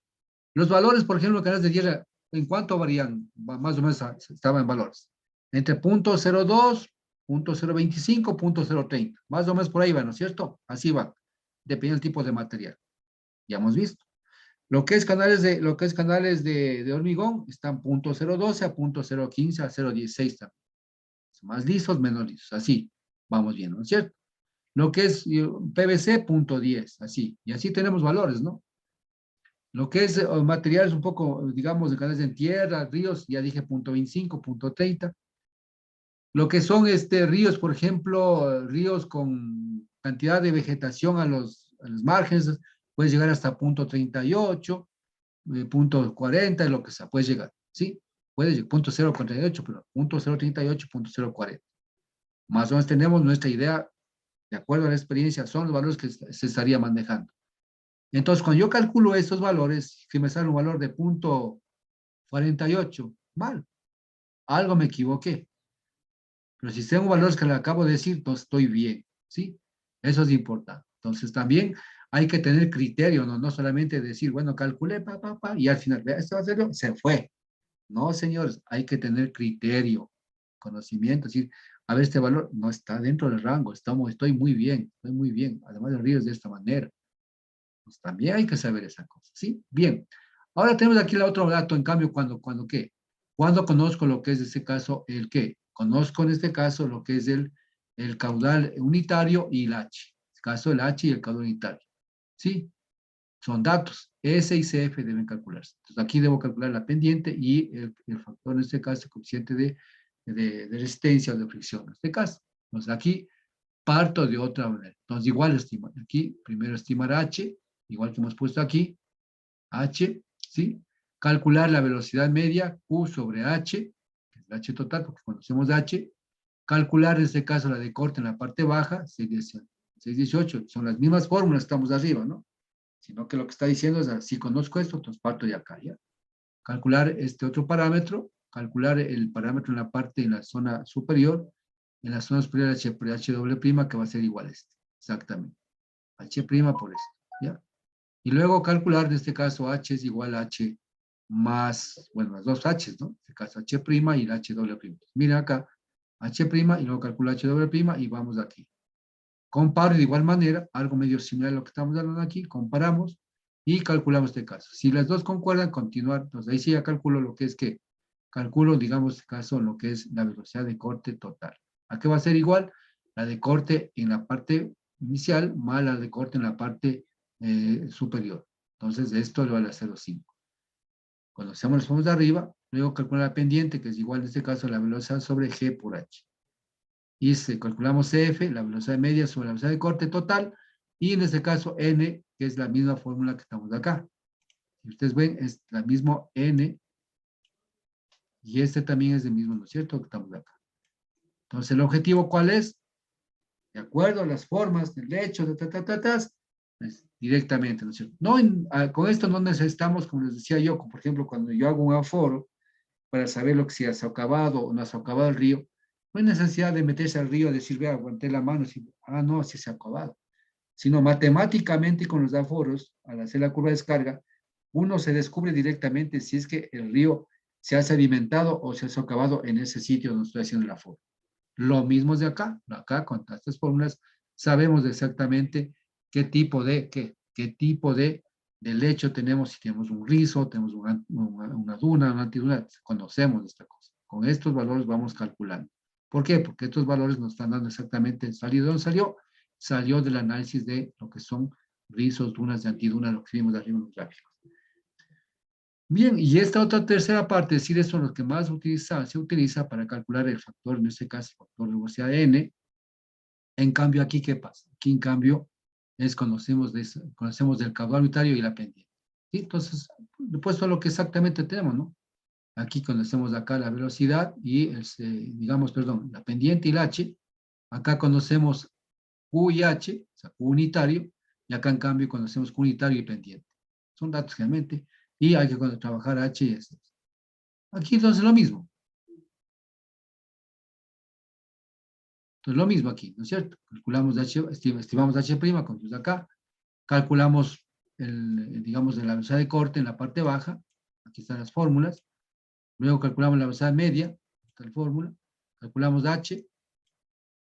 Speaker 1: Los valores, por ejemplo, canales de tierra, ¿en cuánto varían? Más o menos estaban en valores. Entre punto 0,2, punto 0,25, punto 0,30. Más o menos por ahí va, ¿no es cierto? Así va. Depende del tipo de material. Ya hemos visto. Lo que es canales de hormigón están punto 0,12 a punto 0,15 a 0,16 también. Más lisos, menos lisos. Así vamos bien, ¿no es cierto? Lo que es PVC, punto 10, así. Y así tenemos valores, ¿no? Lo que es materiales un poco, digamos, de canales en tierra, ríos, ya dije punto 25, punto 30. Lo que son ríos, por ejemplo, ríos con cantidad de vegetación a los márgenes, puede llegar hasta punto 38, punto 40, lo que sea, puede llegar, ¿sí? Puede llegar, punto 0,48, pero punto 0,38, punto 0,40. Más o menos tenemos nuestra idea, de acuerdo a la experiencia, son los valores que se estaría manejando. Entonces, cuando yo calculo estos valores, si me sale un valor de punto 48, mal, algo me equivoqué. Pero si tengo valores que le acabo de decir, entonces estoy bien, ¿sí? Eso es importante. Entonces, también hay que tener criterio, ¿no? No solamente decir, bueno, calculé, y al final, vea, esto va a ser, se fue. No, señores, hay que tener criterio, conocimiento, es decir, a ver, este valor no está dentro del rango, estoy muy bien, además el río es de esta manera. Pues también hay que saber esa cosa, ¿sí? Bien. Ahora tenemos aquí el otro dato, en cambio, cuando ¿qué? Cuando conozco lo que es, en este caso, el ¿qué? Conozco en este caso lo que es el caudal unitario y el H. En este caso, el H y el caudal unitario. ¿Sí? Son datos. S y CF deben calcularse. Entonces, aquí debo calcular la pendiente y el factor, en este caso, el coeficiente de resistencia o de fricción, en este caso. Entonces, aquí parto de otra manera. Entonces, igual estimar. Aquí, primero estimar H, igual que hemos puesto aquí, H, ¿sí? Calcular la velocidad media, Q sobre H, que es el H total, porque conocemos H. Calcular, en este caso, la de corte en la parte baja, 618. Son las mismas fórmulas, estamos arriba, ¿no? Sino que lo que está diciendo es, si conozco esto, entonces parto de acá, ¿ya? Calcular este otro parámetro, calcular el parámetro en la parte, en la zona superior, en la zona superior H doble prima, que va a ser igual a este, exactamente. H prima por esto, ¿ya? Y luego calcular, en este caso, H es igual a H más, bueno, las dos H's, ¿no? En este caso, H prima y el H doble prima. Miren acá, H prima y luego calculo H doble prima y vamos aquí. Comparo de igual manera, algo medio similar a lo que estamos hablando aquí, comparamos y calculamos este caso. Si las dos concuerdan, continuar. Entonces ahí sí ya calculo lo que es que, calculo, digamos, en este caso, lo que es la velocidad de corte total. ¿A qué va a ser igual? La de corte en la parte inicial más la de corte en la parte superior. Entonces esto le vale a 0,5. Cuando hacemos los fondos de arriba, luego calculo la pendiente, que es igual en este caso la velocidad sobre G por H. Y calculamos CF, la velocidad media sobre la velocidad de corte total, y en este caso N, que es la misma fórmula que estamos acá. Si ustedes ven, es la misma N, y este también es el mismo, ¿no es cierto?, que estamos acá. Entonces, ¿el objetivo cuál es? De acuerdo a las formas del hecho, pues, directamente, ¿no es cierto? No, con esto no necesitamos, como les decía yo, por ejemplo, cuando yo hago un aforo, para saber lo que si se ha acabado o no se ha acabado el río, no hay necesidad de meterse al río, decir, vea, aguanté la mano, no, si se ha acabado. Sino matemáticamente con los aforos, al hacer la curva de descarga, uno se descubre directamente si es que el río se ha sedimentado o se ha socavado en ese sitio donde estoy haciendo el aforo. Lo mismo es de acá. Acá, con estas fórmulas, sabemos exactamente qué tipo de lecho tenemos, si tenemos un rizo, tenemos una duna, una antiduna, conocemos esta cosa. Con estos valores vamos calculando. ¿Por qué? Porque estos valores nos están dando exactamente, ¿salió de dónde salió? Salió del análisis de lo que son rizos, dunas de antidunas, lo que vimos de arriba en los gráficos. Bien, y esta otra tercera parte, es decir, esto es lo que más se utiliza para calcular el factor, en este caso, el factor de velocidad de n. En cambio, aquí, ¿qué pasa? Aquí, en cambio, conocemos del caudal unitario y la pendiente. ¿Sí? Entonces, puesto a lo que exactamente tenemos, ¿no? Aquí conocemos acá la velocidad y, digamos, perdón, la pendiente y el h. Acá conocemos Q y H, o sea, Q unitario, y acá, en cambio, conocemos Q unitario y pendiente. Son datos realmente, y hay que trabajar H y S. Aquí, entonces, lo mismo. Entonces, lo mismo aquí, ¿no es cierto? Calculamos H, estimamos H', como es acá. Calculamos, digamos, de la velocidad de corte en la parte baja. Aquí están las fórmulas. Luego calculamos la velocidad media. Esta es la fórmula. Calculamos H.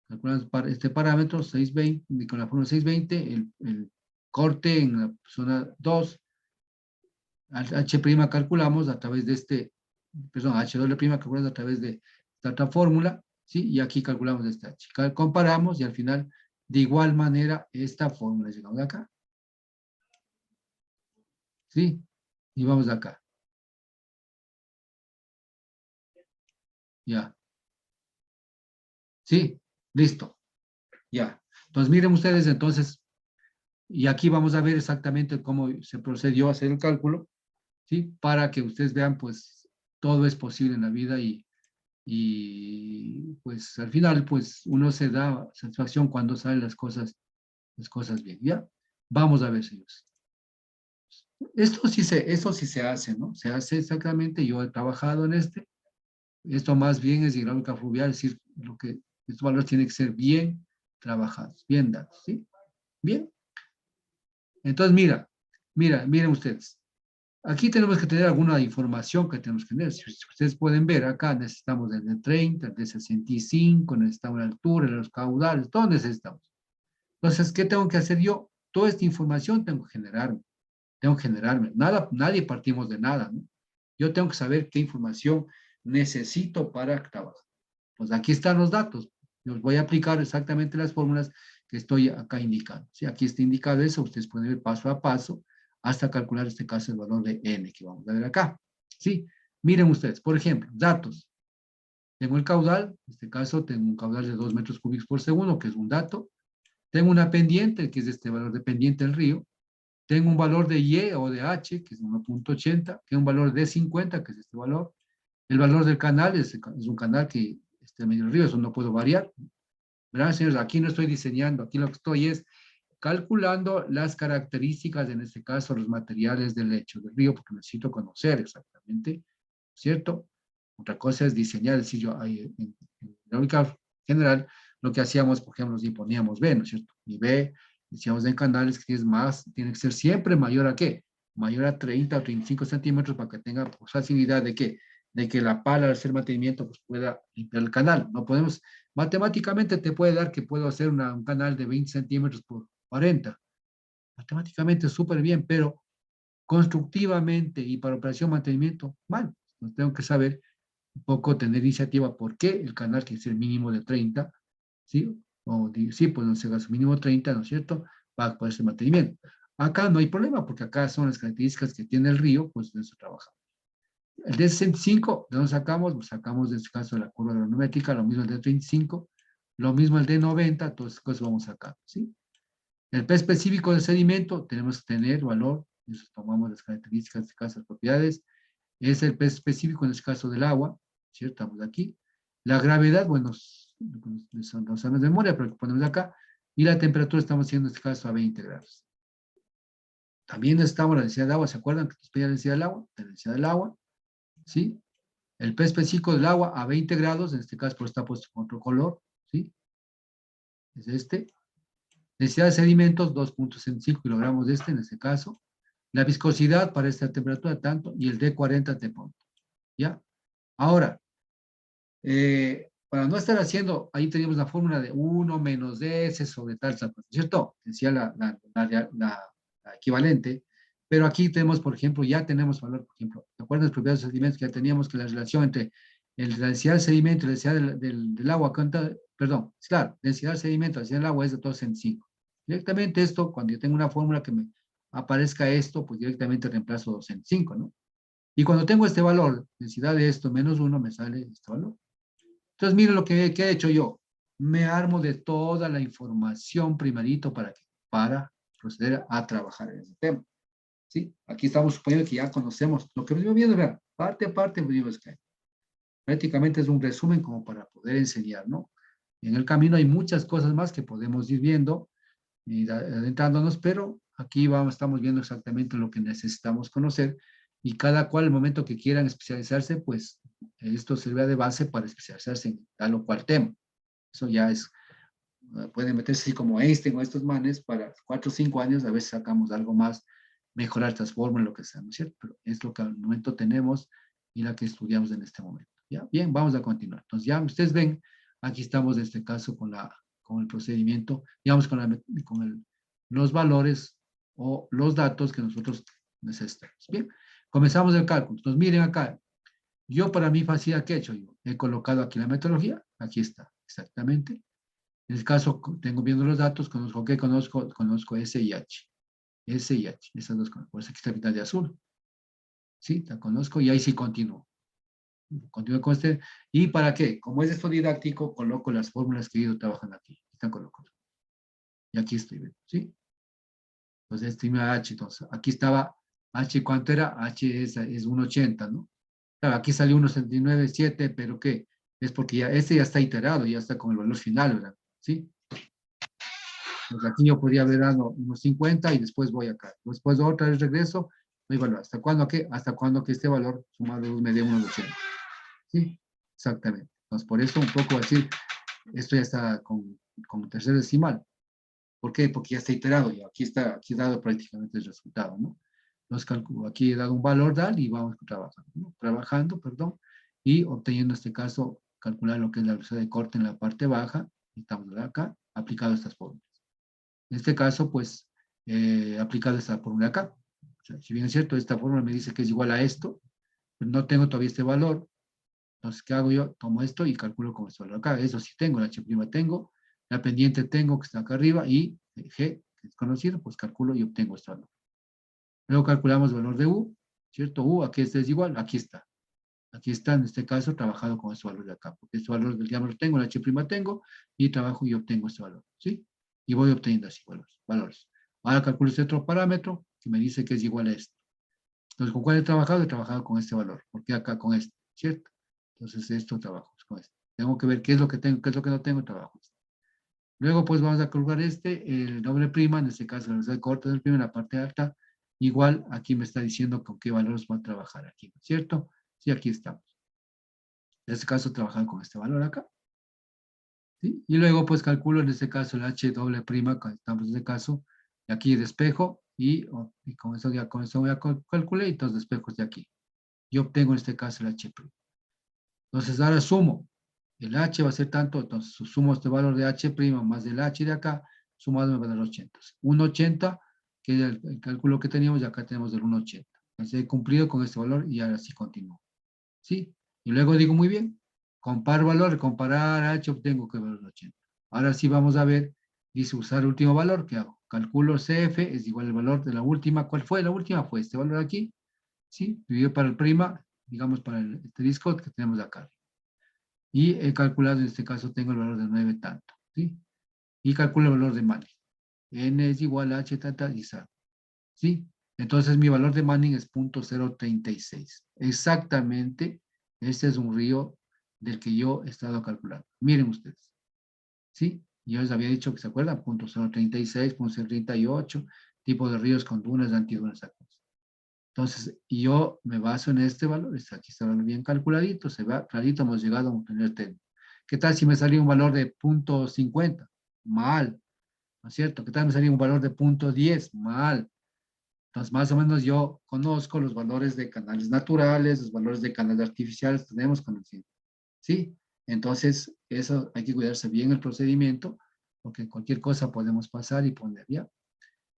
Speaker 1: Calculamos este parámetro, 620, con la fórmula 620. El corte en la zona 2. H' calculamos a través de H doble prima calculamos a través de esta otra fórmula. ¿Sí? Y aquí calculamos esta H. Comparamos y al final, de igual manera, esta fórmula. Llegamos acá. ¿Sí? Y vamos de acá. Ya. ¿Sí? Listo. Ya. Entonces, miren ustedes, entonces, y aquí vamos a ver exactamente cómo se procedió a hacer el cálculo, ¿sí? Para que ustedes vean, pues, todo es posible en la vida y pues, al final, pues, uno se da satisfacción cuando salen las cosas bien, ¿ya? Vamos a ver, señores. Esto sí se hace, ¿no? Se hace exactamente, yo he trabajado en esto más bien es hidráulica fluvial, es decir, estos valores tienen que ser bien trabajados, bien dados, ¿sí? Bien. Entonces, miren ustedes. Aquí tenemos que tener alguna información que tenemos que tener. Si ustedes pueden ver, acá necesitamos desde 30, de 65, necesitamos la altura, los caudales, todo necesitamos. Entonces, ¿qué tengo que hacer yo? Toda esta información tengo que generarme. Tengo que generarme. Nadie partimos de nada, ¿no? Yo tengo que saber qué información necesito para trabajar. Pues aquí están los datos. Yo voy a aplicar exactamente las fórmulas que estoy acá indicando. Si aquí está indicado eso, ustedes pueden ver paso a paso hasta calcular este caso el valor de n que vamos a ver acá. ¿Sí? Miren ustedes, por ejemplo, datos. Tengo el caudal, en este caso tengo un caudal de 2 metros cúbicos por segundo, que es un dato. Tengo una pendiente, que es este valor de pendiente del río. Tengo un valor de Y o de H, que es 1.80. Tengo un valor de 50, que es este valor. El valor del canal es un canal que está en medio del río, eso no puedo variar. ¿Verdad, señores? Aquí no estoy diseñando, aquí lo que estoy es calculando las características, en este caso, los materiales del lecho del río, porque necesito conocer exactamente, ¿cierto? Otra cosa es diseñar, es decir, yo en hidráulica general, lo que hacíamos, por ejemplo, si poníamos B, ¿no es cierto? Y B, decíamos en canales que es más, tiene que ser siempre mayor a ¿qué? Mayor a 30 o 35 centímetros para que tenga pues, facilidad de que la pala al hacer mantenimiento pues, pueda limpiar el canal. No podemos, matemáticamente te puede dar que puedo hacer un canal de 20 centímetros por 40. Matemáticamente súper bien, pero constructivamente y para operación mantenimiento, mal. Entonces tengo que saber un poco, tener iniciativa, por qué el canal tiene que ser mínimo de 30, ¿sí? O sí, pues no se gasta mínimo 30, ¿no es cierto? Para poder hacer mantenimiento. Acá no hay problema, porque acá son las características que tiene el río, pues de eso trabajamos. El de 65, ¿de dónde sacamos? Pues sacamos en este caso de la curva granumétrica, lo mismo el de 35, lo mismo el de 90, todas esas cosas vamos a sacar, ¿sí? El P específico del sedimento, tenemos que tener valor, eso tomamos las características, en este caso, las propiedades, es el P específico en este caso del agua, ¿cierto? Estamos aquí. La gravedad, bueno, no sabemos de memoria, pero lo ponemos acá, y la temperatura estamos haciendo en este caso a 20 grados. También necesitamos la densidad de agua, ¿se acuerdan que nos pedía la densidad del agua? La densidad del agua, ¿sí? El P específico del agua a 20 grados, en este caso pues está puesto con otro color, ¿sí? Es este. Densidad de sedimentos, 2.65 kilogramos de en este caso. La viscosidad para esta temperatura, tanto, y el D40 te pongo, ¿ya? Ahora, para no estar haciendo, ahí teníamos la fórmula de 1 menos S sobre tal, ¿cierto? Decía la equivalente, pero aquí tenemos, por ejemplo, ya tenemos valor, por ejemplo, ¿te acuerdas de las propiedades de los sedimentos que ya teníamos que la relación entre la densidad del sedimento y la densidad del agua, perdón, claro, densidad del sedimento, densidad del agua es de 2 en 5. Directamente esto, cuando yo tengo una fórmula que me aparezca esto, pues directamente reemplazo 2 en 5, ¿no? Y cuando tengo este valor, densidad de esto menos 1, me sale este valor. Entonces, miren lo que he hecho yo. Me armo de toda la información primerito para proceder a trabajar en ese tema. ¿Sí? Aquí estamos suponiendo que ya conocemos lo que venimos viendo, vean, parte a parte venimos que prácticamente es un resumen como para poder enseñar, ¿no? En el camino hay muchas cosas más que podemos ir viendo y adentrándonos, pero aquí estamos viendo exactamente lo que necesitamos conocer y cada cual, el momento que quieran especializarse, pues esto sirve de base para especializarse en tal o cual tema. Eso ya es, pueden meterse así como Einstein o estos manes, para 4 o 5 años a veces sacamos algo más, mejorar estas fórmulas, lo que sea, ¿no es cierto? Pero es lo que al momento tenemos y la que estudiamos en este momento. ¿Ya? Bien, vamos a continuar. Entonces ya ustedes ven, aquí estamos en este caso con el procedimiento, digamos con los valores o los datos que nosotros necesitamos. Bien, comenzamos el cálculo. Entonces miren acá, yo para mi facilidad, ¿qué he hecho yo? He colocado aquí la metodología, aquí está, exactamente. En el caso, tengo viendo los datos, conozco qué, conozco S y H. S y H, esas dos cosas. Por eso aquí está mitad de azul. Sí, la conozco y ahí sí continúo. Continúo con este. ¿Y para qué? Como es esto didáctico, coloco las fórmulas que he ido trabajando aquí. Están colocadas. Y aquí estoy viendo, ¿sí? Entonces, estima H. Entonces, aquí estaba H, ¿cuánto era? H es 1.80, ¿no? Claro, aquí salió 1.79.7, pero ¿qué? Es porque ya, este ya está iterado, ya está con el valor final, ¿verdad? ¿Sí? Entonces aquí yo podría haber dado unos 50 y después voy acá. Después otra vez regreso, doy valor. ¿Hasta cuándo qué? Hasta cuándo que este valor sumado me dé 1.80. ¿Sí? Exactamente. Entonces por eso un poco decir, esto ya está con tercer decimal. ¿Por qué? Porque ya está iterado, ya aquí he dado prácticamente el resultado, ¿no? Entonces calculo, aquí he dado un valor tal y vamos trabajando, ¿no? Trabajando, perdón, y obteniendo en este caso, calcular lo que es la velocidad de corte en la parte baja, y estamos acá, aplicado estas fórmulas. En este caso, pues, aplicado esta fórmula acá. O sea, si bien es cierto, esta fórmula me dice que es igual a esto, pero no tengo todavía este valor. Entonces, ¿qué hago yo? Tomo esto y calculo con este valor acá. Eso sí tengo, la H' tengo, la pendiente tengo que está acá arriba y G, que es conocido, pues calculo y obtengo este valor. Luego calculamos el valor de U, ¿cierto? U, aquí este es igual, aquí está. Aquí está, en este caso, trabajado con este valor de acá, porque este valor del diámetro tengo, la H' tengo, y trabajo y obtengo este valor, ¿sí? Y voy obteniendo así valores. Ahora calculo este otro parámetro que me dice que es igual a esto. Entonces, ¿con cuál he trabajado? He trabajado con este valor, porque acá con este, ¿cierto? Entonces, esto trabajo con este. Tengo que ver qué es lo que tengo, qué es lo que no tengo, trabajo. Luego, pues, vamos a calcular el doble prima, en este caso, la velocidad corta del prima en la parte alta. Igual, aquí me está diciendo con qué valores voy a trabajar aquí, ¿cierto? Sí, aquí estamos. En este caso, trabajar con este valor acá. ¿Sí? Y luego, pues, calculo en este caso el H doble prima, cuando estamos en este caso, de aquí despejo, y con eso ya calculé, y entonces despejos de aquí. Y obtengo en este caso el H'. Entonces, ahora sumo. El H va a ser tanto, entonces sumo este valor de H' más el H de acá, sumado me va a dar 80. 1,80, que es el cálculo que teníamos, y acá tenemos el 1,80. Entonces, he cumplido con este valor y ahora sí continúo. ¿Sí? Y luego digo, muy bien, comparo valor, comparar H, obtengo que valor 80. Ahora sí vamos a ver, dice usar el último valor, ¿qué hago? Calculo CF, es igual al valor de la última. ¿Cuál fue? La última fue este valor aquí, ¿sí? Dividido para el prima, digamos para el asterisco que tenemos acá. Y he calculado, en este caso tengo el valor de 9 tanto, ¿sí? Y calculo el valor de Manning. N es igual a H tanta y SAR, ¿sí? Entonces mi valor de Manning es 0.036. Exactamente, este es un río del que yo he estado calculando. Miren ustedes, ¿sí? Yo les había dicho que se acuerdan, 0.036, 0.038, tipo de ríos con dunas, antidunas, entonces, yo me baso en este valor, aquí está bien calculadito, se va clarito, hemos llegado a obtener técnico. ¿Qué tal si me salía un valor de 0.50? Mal, ¿no es cierto? ¿Qué tal me salía un valor de 0.10? Mal. Entonces, más o menos yo conozco los valores de canales naturales, los valores de canales artificiales, tenemos conocimiento, ¿sí? Entonces, eso hay que cuidarse bien el procedimiento, porque cualquier cosa podemos pasar y poner, ¿ya?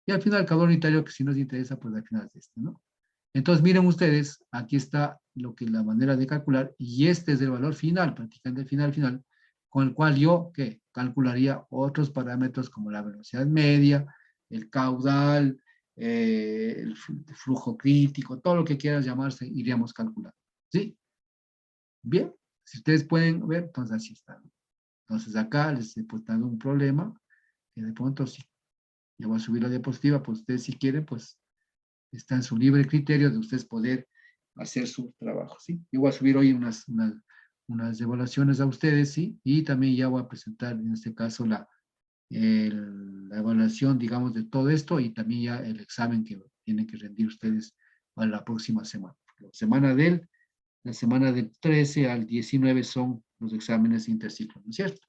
Speaker 1: Y al final, el calor unitario, que si nos interesa, pues al final es este, ¿no? Entonces, miren ustedes, aquí está lo que es la manera de calcular, y este es el valor final, prácticamente el final, con el cual yo, ¿qué? Calcularía otros parámetros como la velocidad media, el caudal, el flujo crítico, todo lo que quieras llamarse, iríamos calculando, ¿sí? Bien, si ustedes pueden ver, entonces así está. Entonces acá les he puesto un problema, que de pronto sí, yo voy a subir la diapositiva, pues ustedes si quieren, pues está en su libre criterio de ustedes poder hacer su trabajo, ¿sí? Yo voy a subir hoy unas evaluaciones a ustedes, ¿sí? Y también ya voy a presentar, en este caso, la evaluación, digamos, de todo esto y también ya el examen que tienen que rendir ustedes para la próxima semana. La semana del 13 al 19 son los exámenes interciclo, ¿no es cierto?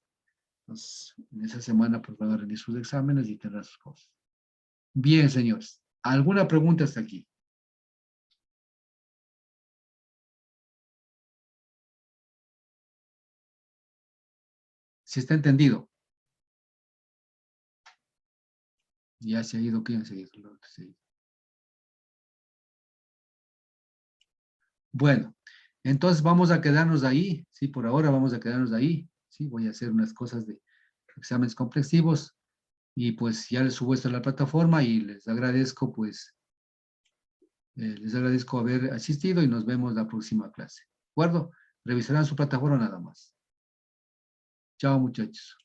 Speaker 1: Entonces, en esa semana pues van a rendir sus exámenes y tendrán sus cosas. Bien, señores. ¿Alguna pregunta hasta aquí? Si está entendido. Ya se ha ido, ¿quién se ha ido? Bueno, entonces vamos a quedarnos ahí, sí, por ahora vamos a quedarnos ahí, sí, voy a hacer unas cosas de exámenes complexivos y pues ya les subo esto a la plataforma y les agradezco haber asistido y nos vemos la próxima clase, ¿de acuerdo? Revisarán su plataforma nada más. Chao, muchachos.